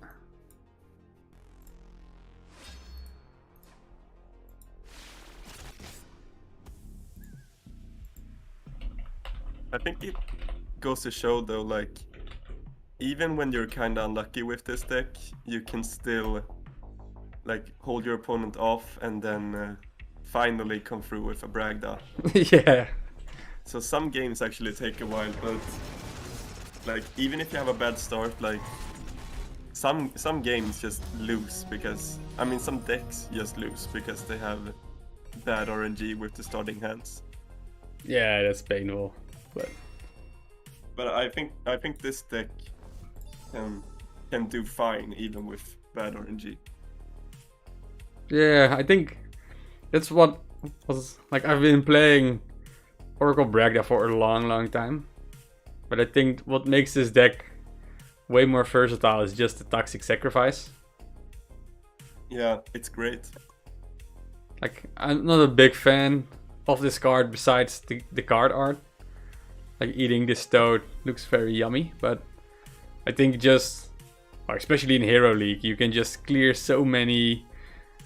Speaker 3: I think it goes to show though, like, even when you're kinda unlucky with this deck, you can still, like, hold your opponent off and then finally come through with a Bragda.
Speaker 2: Yeah.
Speaker 3: So some games actually take a while, but, like, even if you have a bad start, like, some games just lose because, I mean, some decks just lose because they have bad RNG with the starting hands.
Speaker 2: Yeah, that's painful.
Speaker 3: But I think this deck can do fine even with bad RNG.
Speaker 2: Yeah, I think that's what was like. I've been playing Oracle Bragda for a long time, but I think what makes this deck way more versatile is just the Toxic Sacrifice.
Speaker 3: Yeah, it's great.
Speaker 2: Like, I'm not a big fan of this card besides the card art. Like, eating this toad looks very yummy, but I think just, or especially in Hero League, you can just clear so many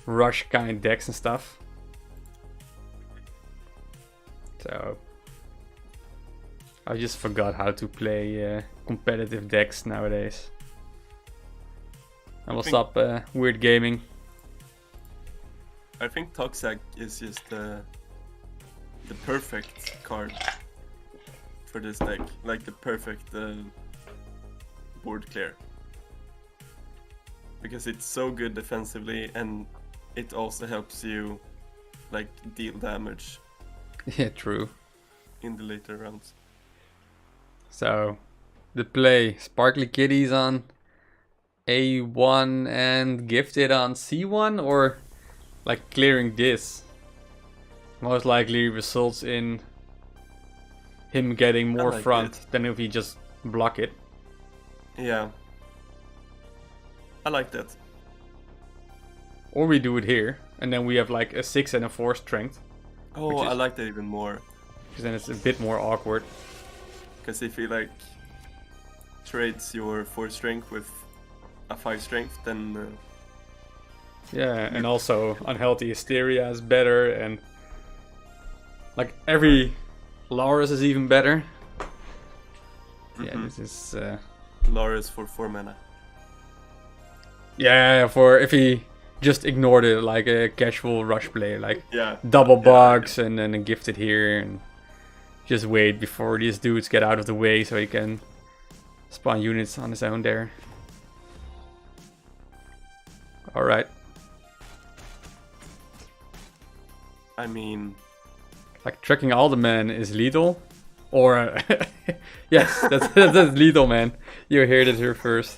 Speaker 2: rush kind decks and stuff. So I just forgot how to play competitive decks nowadays. And what's up, Weird Gaming?
Speaker 3: I think Toxic is just the perfect card for this deck. Like the perfect board clear. Because it's so good defensively and it also helps you like deal damage
Speaker 2: Yeah, true.
Speaker 3: in the later rounds.
Speaker 2: So, the play Sparkly Kitties on A1 and Gifted on C1, or like clearing this most likely results in him getting more
Speaker 3: like
Speaker 2: front
Speaker 3: it.
Speaker 2: than if he just block it.
Speaker 3: Yeah. I like that.
Speaker 2: Or we do it here, and then we have like a 6 and a 4 strength,
Speaker 3: Oh,
Speaker 2: is-
Speaker 3: I like that even more.
Speaker 2: because then it's a bit more awkward.
Speaker 3: Because if you like trades your 4 strength with a 5 strength, then
Speaker 2: Yeah, and also Unhealthy Hysteria is better, and like every Laurus is even better. Yeah, this is
Speaker 3: Laurus for 4 mana.
Speaker 2: yeah, for if he just ignored it like a casual rush play, like
Speaker 3: Yeah.
Speaker 2: double
Speaker 3: Yeah,
Speaker 2: bugs and then a Gifted here, and just wait before these dudes get out of the way so he can spawn units on his own there. Alright,
Speaker 3: I mean,
Speaker 2: like tracking Alderman is lethal, or yes, that's lethal, man. You heard it here first.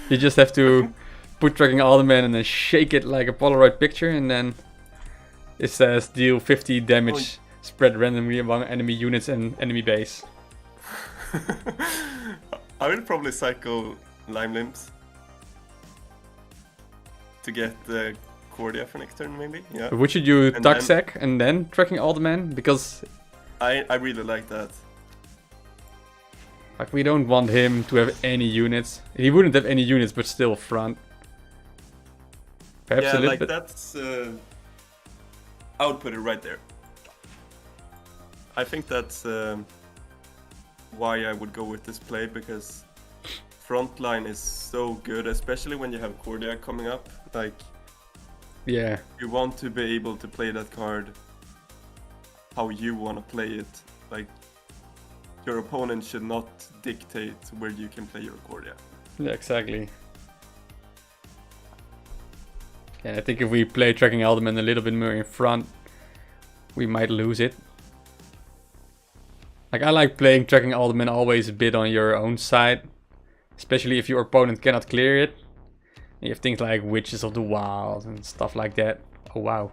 Speaker 2: You just have to put tracking Alderman and then shake it like a Polaroid picture, and then it says deal 50 damage spread randomly among enemy units and enemy base.
Speaker 3: I will probably cycle Lime Limbs to get the Cordia for next turn, maybe. Yeah,
Speaker 2: But would you do
Speaker 3: And then-
Speaker 2: Tuxec and then tracking Alderman? Because
Speaker 3: I really like that.
Speaker 2: like we don't want him to have any units. He wouldn't have any units, but still front. Perhaps
Speaker 3: Yeah,
Speaker 2: a little
Speaker 3: like
Speaker 2: bit.
Speaker 3: that's. I would put it right there. I think that's why I would go with this play, because frontline is so good, especially when you have Cordia coming up. Like,
Speaker 2: Yeah,
Speaker 3: you want to be able to play that card how you want to play it. Like, your opponent should not dictate where you can play your Cordia.
Speaker 2: yeah, exactly. Yeah, I think if we play tracking Alderman a little bit more in front, we might lose it. Like I like playing tracking Alderman always a bit on your own side, especially if your opponent cannot clear it. You have things like Witches of the Wild and stuff like that. Oh wow.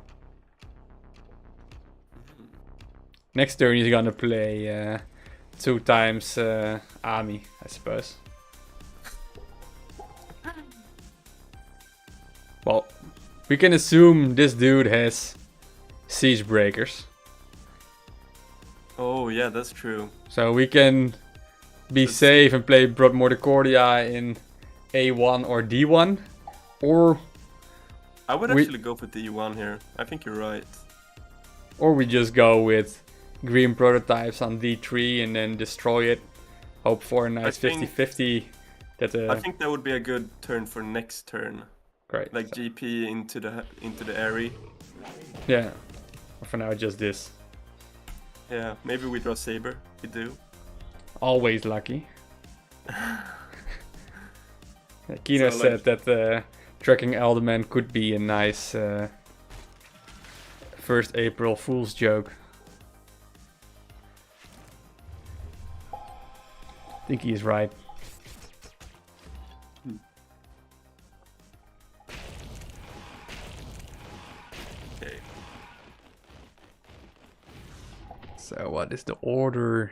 Speaker 2: Next turn he's gonna play 2 times Ami, I suppose. Well, we can assume this dude has Siege Breakers.
Speaker 3: Oh yeah, that's true.
Speaker 2: So we can be
Speaker 3: That's-
Speaker 2: safe and play Morticordia in A1 or D1. Or
Speaker 3: I would
Speaker 2: We-
Speaker 3: actually go for D1 here. I think you're right.
Speaker 2: we just go with green prototypes on D3 and then destroy it. Hope for a nice
Speaker 3: think-
Speaker 2: 50-50. That
Speaker 3: I think that would be a good turn for next turn.
Speaker 2: great.
Speaker 3: Like GP into the area.
Speaker 2: Yeah. Or for now just this.
Speaker 3: Yeah, maybe we draw Saber. We do.
Speaker 2: Always lucky. Kino
Speaker 3: So,
Speaker 2: said that tracking Alderman could be a nice 1st April Fool's joke. I think he's right.
Speaker 3: Okay.
Speaker 2: So what is the order?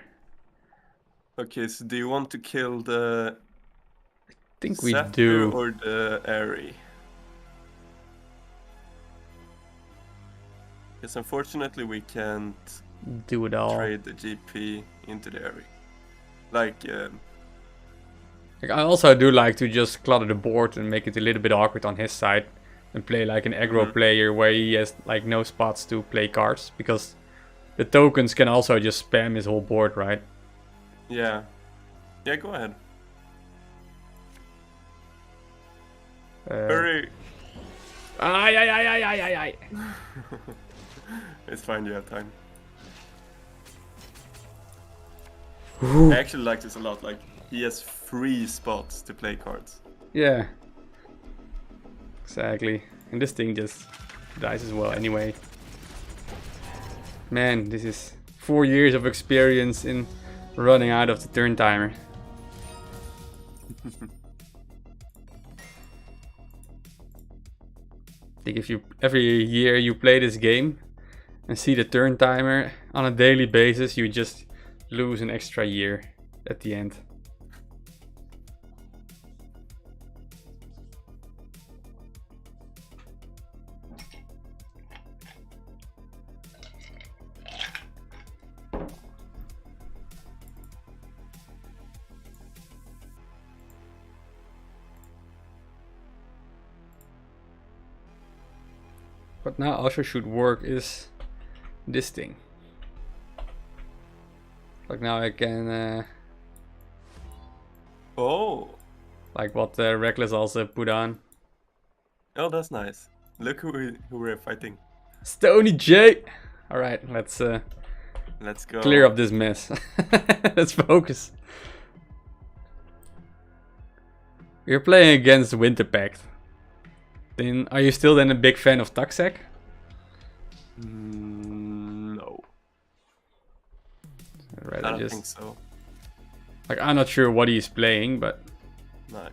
Speaker 3: Okay, so do you want to kill the
Speaker 2: I think we
Speaker 3: Scepter
Speaker 2: do.
Speaker 3: or the Airy? Because unfortunately we can't
Speaker 2: Do it all.
Speaker 3: trade the GP into the Airy. Like,
Speaker 2: Like, I also do like to just clutter the board and make it a little bit awkward on his side. And play like an aggro
Speaker 3: Mhm.
Speaker 2: player where he has like no spots to play cards. Because the tokens can also just spam his whole board, right?
Speaker 3: Yeah. Yeah, go ahead. Hurry!
Speaker 2: Ay, ay, ay, ay, ay, ay, ay.
Speaker 3: It's fine, you have time.
Speaker 2: Ooh.
Speaker 3: I actually like this a lot. Like, he has 3 spots to play cards.
Speaker 2: Yeah. Exactly. And this thing just dies as well anyway. Man, this is 4 years of experience in running out of the turn timer. I think if you every year you play this game and see the turn timer on a daily basis, you just lose an extra year at the end. What now also should work is this thing. Like now I can,
Speaker 3: Oh!
Speaker 2: like what Reckless also put on.
Speaker 3: Oh, that's nice. Look who we're fighting.
Speaker 2: Stony J! Alright, let's
Speaker 3: Let's go.
Speaker 2: clear up this mess. Let's focus. You're playing against Winter Pact. Then are you still then a big fan of Tuxec?
Speaker 3: No.
Speaker 2: Right,
Speaker 3: I don't think so.
Speaker 2: Like I'm not sure what he's playing, but
Speaker 3: No.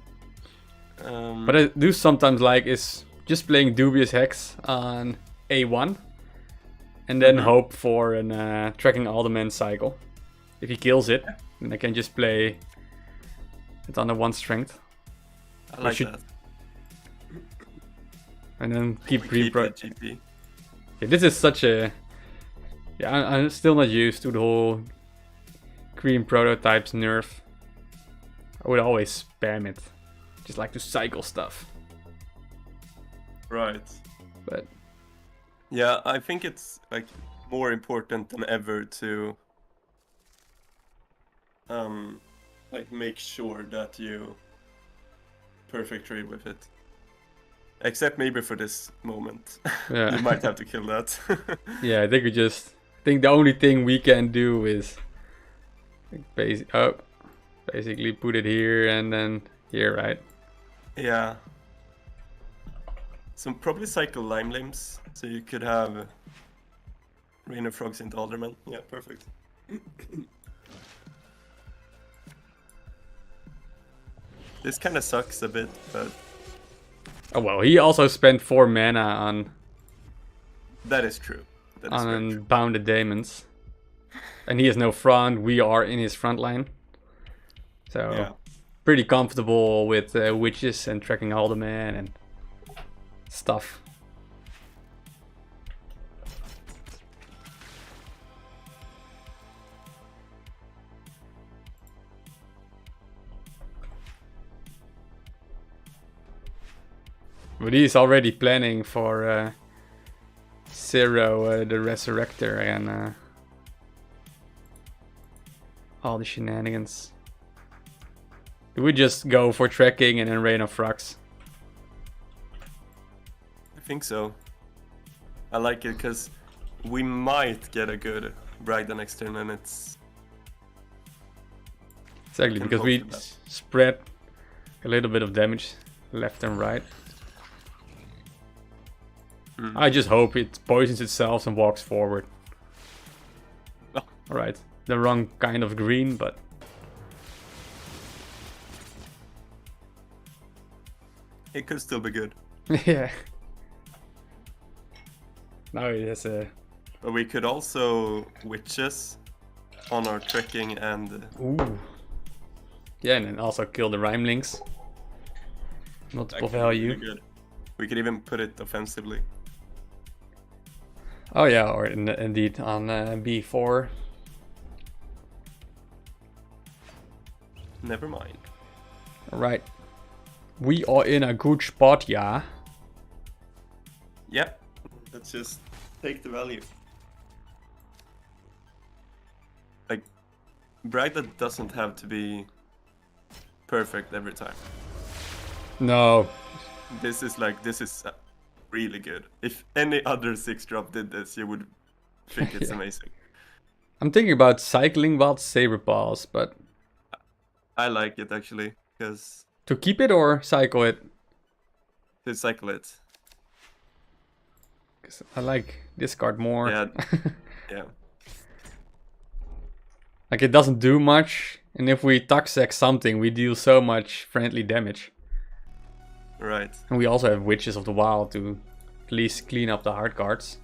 Speaker 2: what I do sometimes like is just playing Dubious Hex on A1 and then hope for an Tracking Alderman cycle. If he kills it, then I can just play it under 1 strength.
Speaker 3: I like
Speaker 2: should-
Speaker 3: that.
Speaker 2: And then keep
Speaker 3: We keep
Speaker 2: repro.
Speaker 3: the GP.
Speaker 2: Yeah, this is such a... Yeah, I'm still not used to the whole Cream prototypes nerf. I would always spam it. Just like to cycle stuff.
Speaker 3: Right.
Speaker 2: But
Speaker 3: Yeah, I think it's like more important than ever to like make sure that you perfect trade with it. Except maybe for this moment.
Speaker 2: yeah.
Speaker 3: You might have to kill that.
Speaker 2: Yeah, I think we just... I think the only thing we can do is... basically put it here and then here, right?
Speaker 3: Yeah. So probably cycle Lime Limbs, so you could have Rain of Frogs into Alderman. Yeah, perfect. This kind of sucks a bit, but
Speaker 2: Oh well, he also spent 4 mana on
Speaker 3: that is true. That is very true.
Speaker 2: Bounded Daemons. And he has no front, we are in his front line. So,
Speaker 3: Yeah.
Speaker 2: pretty comfortable with Witches and Tracking Alderman and stuff. But he's already planning for Zero, the Resurrector, and all the shenanigans. Do we just go for tracking and then Rain of Frogs?
Speaker 3: I think so. I like it because we might get a good Bragg the next turn, and it's
Speaker 2: Exactly,
Speaker 3: Can
Speaker 2: because we
Speaker 3: hope for that.
Speaker 2: spread a little bit of damage left and right. I just hope it poisons itself and walks forward.
Speaker 3: Oh.
Speaker 2: Alright, the wrong kind of green, but
Speaker 3: it could still be good.
Speaker 2: yeah. Now it has a...
Speaker 3: But we could also Witches on our trekking and
Speaker 2: Ooh. Yeah, and then also kill the Rhymelings. Multiple
Speaker 3: that could be
Speaker 2: value.
Speaker 3: really good. We could even put it offensively.
Speaker 2: Oh yeah, or indeed on B4.
Speaker 3: Never mind.
Speaker 2: Alright. We are in a good spot, yeah.
Speaker 3: Yep. Let's just take the value. Like, Bragda doesn't have to be perfect every time.
Speaker 2: No.
Speaker 3: This is really good. If any other 6-drop did this, you would think it's amazing.
Speaker 2: I'm thinking about cycling wild saber balls, but
Speaker 3: I like it actually, because
Speaker 2: to keep it or cycle it?
Speaker 3: to cycle it.
Speaker 2: 'Cause I like this card more.
Speaker 3: Yeah, yeah.
Speaker 2: Like it doesn't do much, and if we toxic something, we deal so much friendly damage.
Speaker 3: Right.
Speaker 2: And we also have Witches of the Wild to at least clean up the hard cards.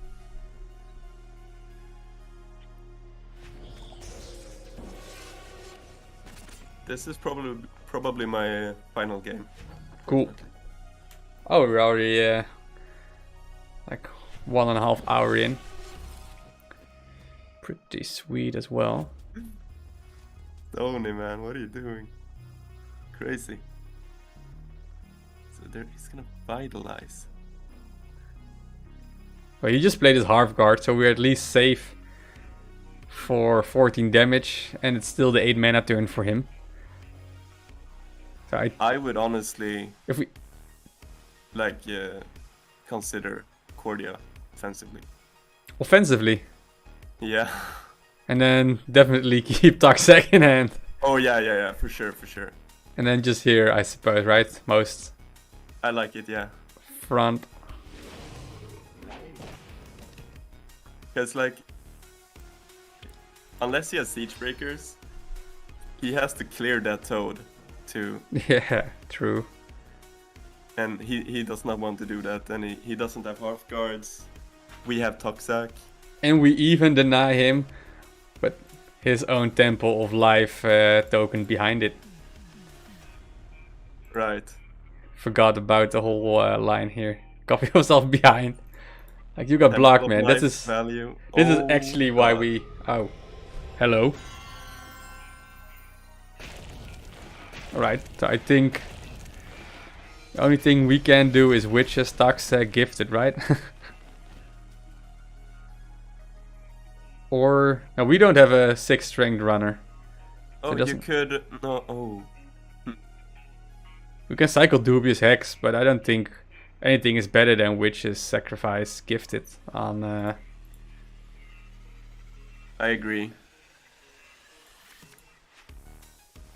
Speaker 3: This is probably my final game.
Speaker 2: Cool. Oh, we're already like 1.5 hours in. Pretty sweet as well.
Speaker 3: Tony, man, what are you doing? Crazy. So he's gonna vitalize.
Speaker 2: Well, he just played his half guard, so we're at least safe for 14 damage, and it's still the 8 mana turn for him. So
Speaker 3: I would honestly
Speaker 2: if we
Speaker 3: consider Cordia
Speaker 2: offensively,
Speaker 3: Yeah.
Speaker 2: and then definitely keep Toxic in hand,
Speaker 3: Oh yeah, for sure.
Speaker 2: and then just here, I suppose, right? Most
Speaker 3: I like it, yeah.
Speaker 2: front.
Speaker 3: Because unless he has siege breakers, he has to clear that toad too,
Speaker 2: Yeah, true.
Speaker 3: and he does not want to do that, and he doesn't have half guards. We have Toxac.
Speaker 2: And we even deny him, but his own Temple of Life token behind it.
Speaker 3: Right.
Speaker 2: Forgot about the whole line here. Copy yourself behind. Like you got blocked, man. This is
Speaker 3: value.
Speaker 2: this is
Speaker 3: Oh,
Speaker 2: actually why
Speaker 3: God.
Speaker 2: we. Oh, hello. Alright, so I think the only thing we can do is Witches, Toxic, Gifted, right? Or no, we don't have a 6 strength runner.
Speaker 3: Oh,
Speaker 2: it
Speaker 3: you
Speaker 2: doesn't-
Speaker 3: could no. Oh,
Speaker 2: We can cycle Dubious Hex, but I don't think anything is better than Witches, Sacrifice, Gifted on.
Speaker 3: I agree.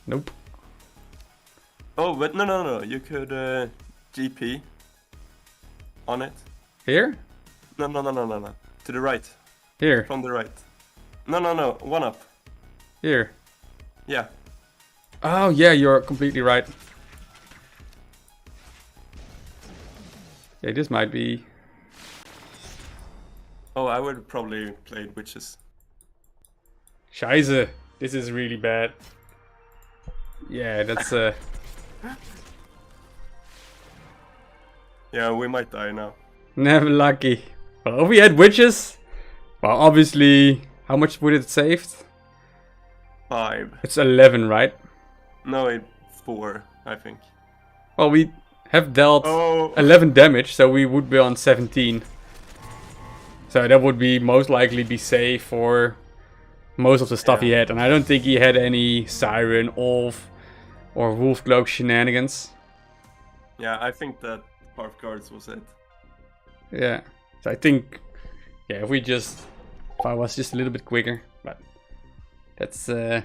Speaker 2: Nope.
Speaker 3: Oh, but no. You could GP on it.
Speaker 2: Here?
Speaker 3: No. To the right,
Speaker 2: Here.
Speaker 3: from the right. No. 1 up.
Speaker 2: Here.
Speaker 3: Yeah.
Speaker 2: Oh yeah, you're completely right. Yeah, this might be.
Speaker 3: Oh, I would probably play witches.
Speaker 2: Scheiße. This is really bad. Yeah, that's
Speaker 3: Yeah, we might die now.
Speaker 2: never lucky. Well, if we had Witches, well, obviously, how much would it saved?
Speaker 3: 5.
Speaker 2: It's 11, right?
Speaker 3: No, 4, I think.
Speaker 2: Well, we have dealt
Speaker 3: Oh.
Speaker 2: 11 damage, so we would be on 17. So that would be most likely be safe for most of the stuff he
Speaker 3: Yeah.
Speaker 2: had. And I don't think he had any Siren, Olf, or Wolf Cloak shenanigans.
Speaker 3: Yeah, I think that half guards was it.
Speaker 2: Yeah. So I think, yeah, if I was just a little bit quicker. But that's the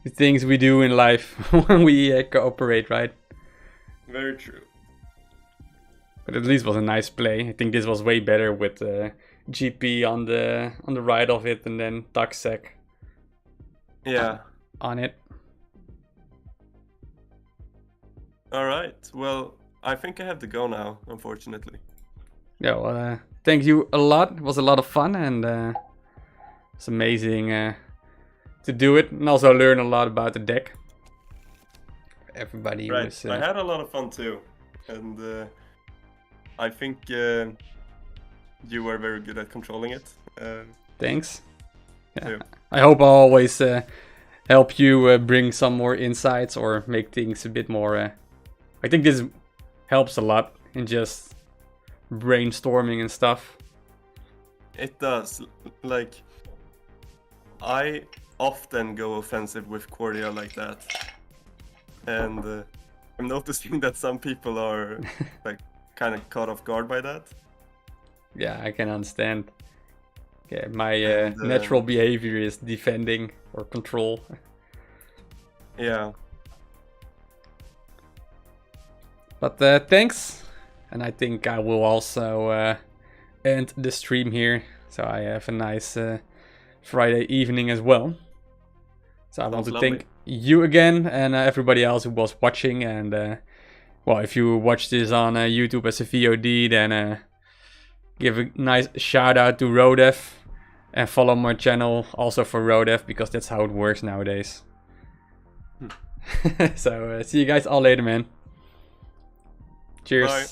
Speaker 2: things we do in life when we cooperate, right?
Speaker 3: Very true.
Speaker 2: But at least it was a nice play. I think this was way better with GP on the right of it, and then Toxic
Speaker 3: Yeah.
Speaker 2: on it.
Speaker 3: Alright, well, I think I have to go now, unfortunately.
Speaker 2: Yeah, well, thank you a lot. It was a lot of fun, and it's amazing to do it, and also learn a lot about the deck. Everybody
Speaker 3: Right,
Speaker 2: was.
Speaker 3: I had a lot of fun too. And I think you were very good at controlling it.
Speaker 2: Thanks. Yeah.
Speaker 3: too.
Speaker 2: I hope I always help you bring some more insights or make things a bit more. I think this helps a lot in just brainstorming and stuff.
Speaker 3: It does. Like, I often go offensive with Cordia like that, and I'm noticing that some people are like kind of caught off guard by that.
Speaker 2: Yeah, I can understand. Okay, my
Speaker 3: And,
Speaker 2: natural behavior is defending or control.
Speaker 3: Yeah.
Speaker 2: But thanks, and I think I will also end the stream here, so I have a nice Friday evening as well. So I want
Speaker 3: Sounds
Speaker 2: to
Speaker 3: lovely.
Speaker 2: thank you again and everybody else who was watching. And well, if you watch this on YouTube as a VOD, then give a nice shout out to Roadav and follow my channel also for Roadav, because that's how it works nowadays. So see you guys all later, man. Cheers.
Speaker 3: Bye.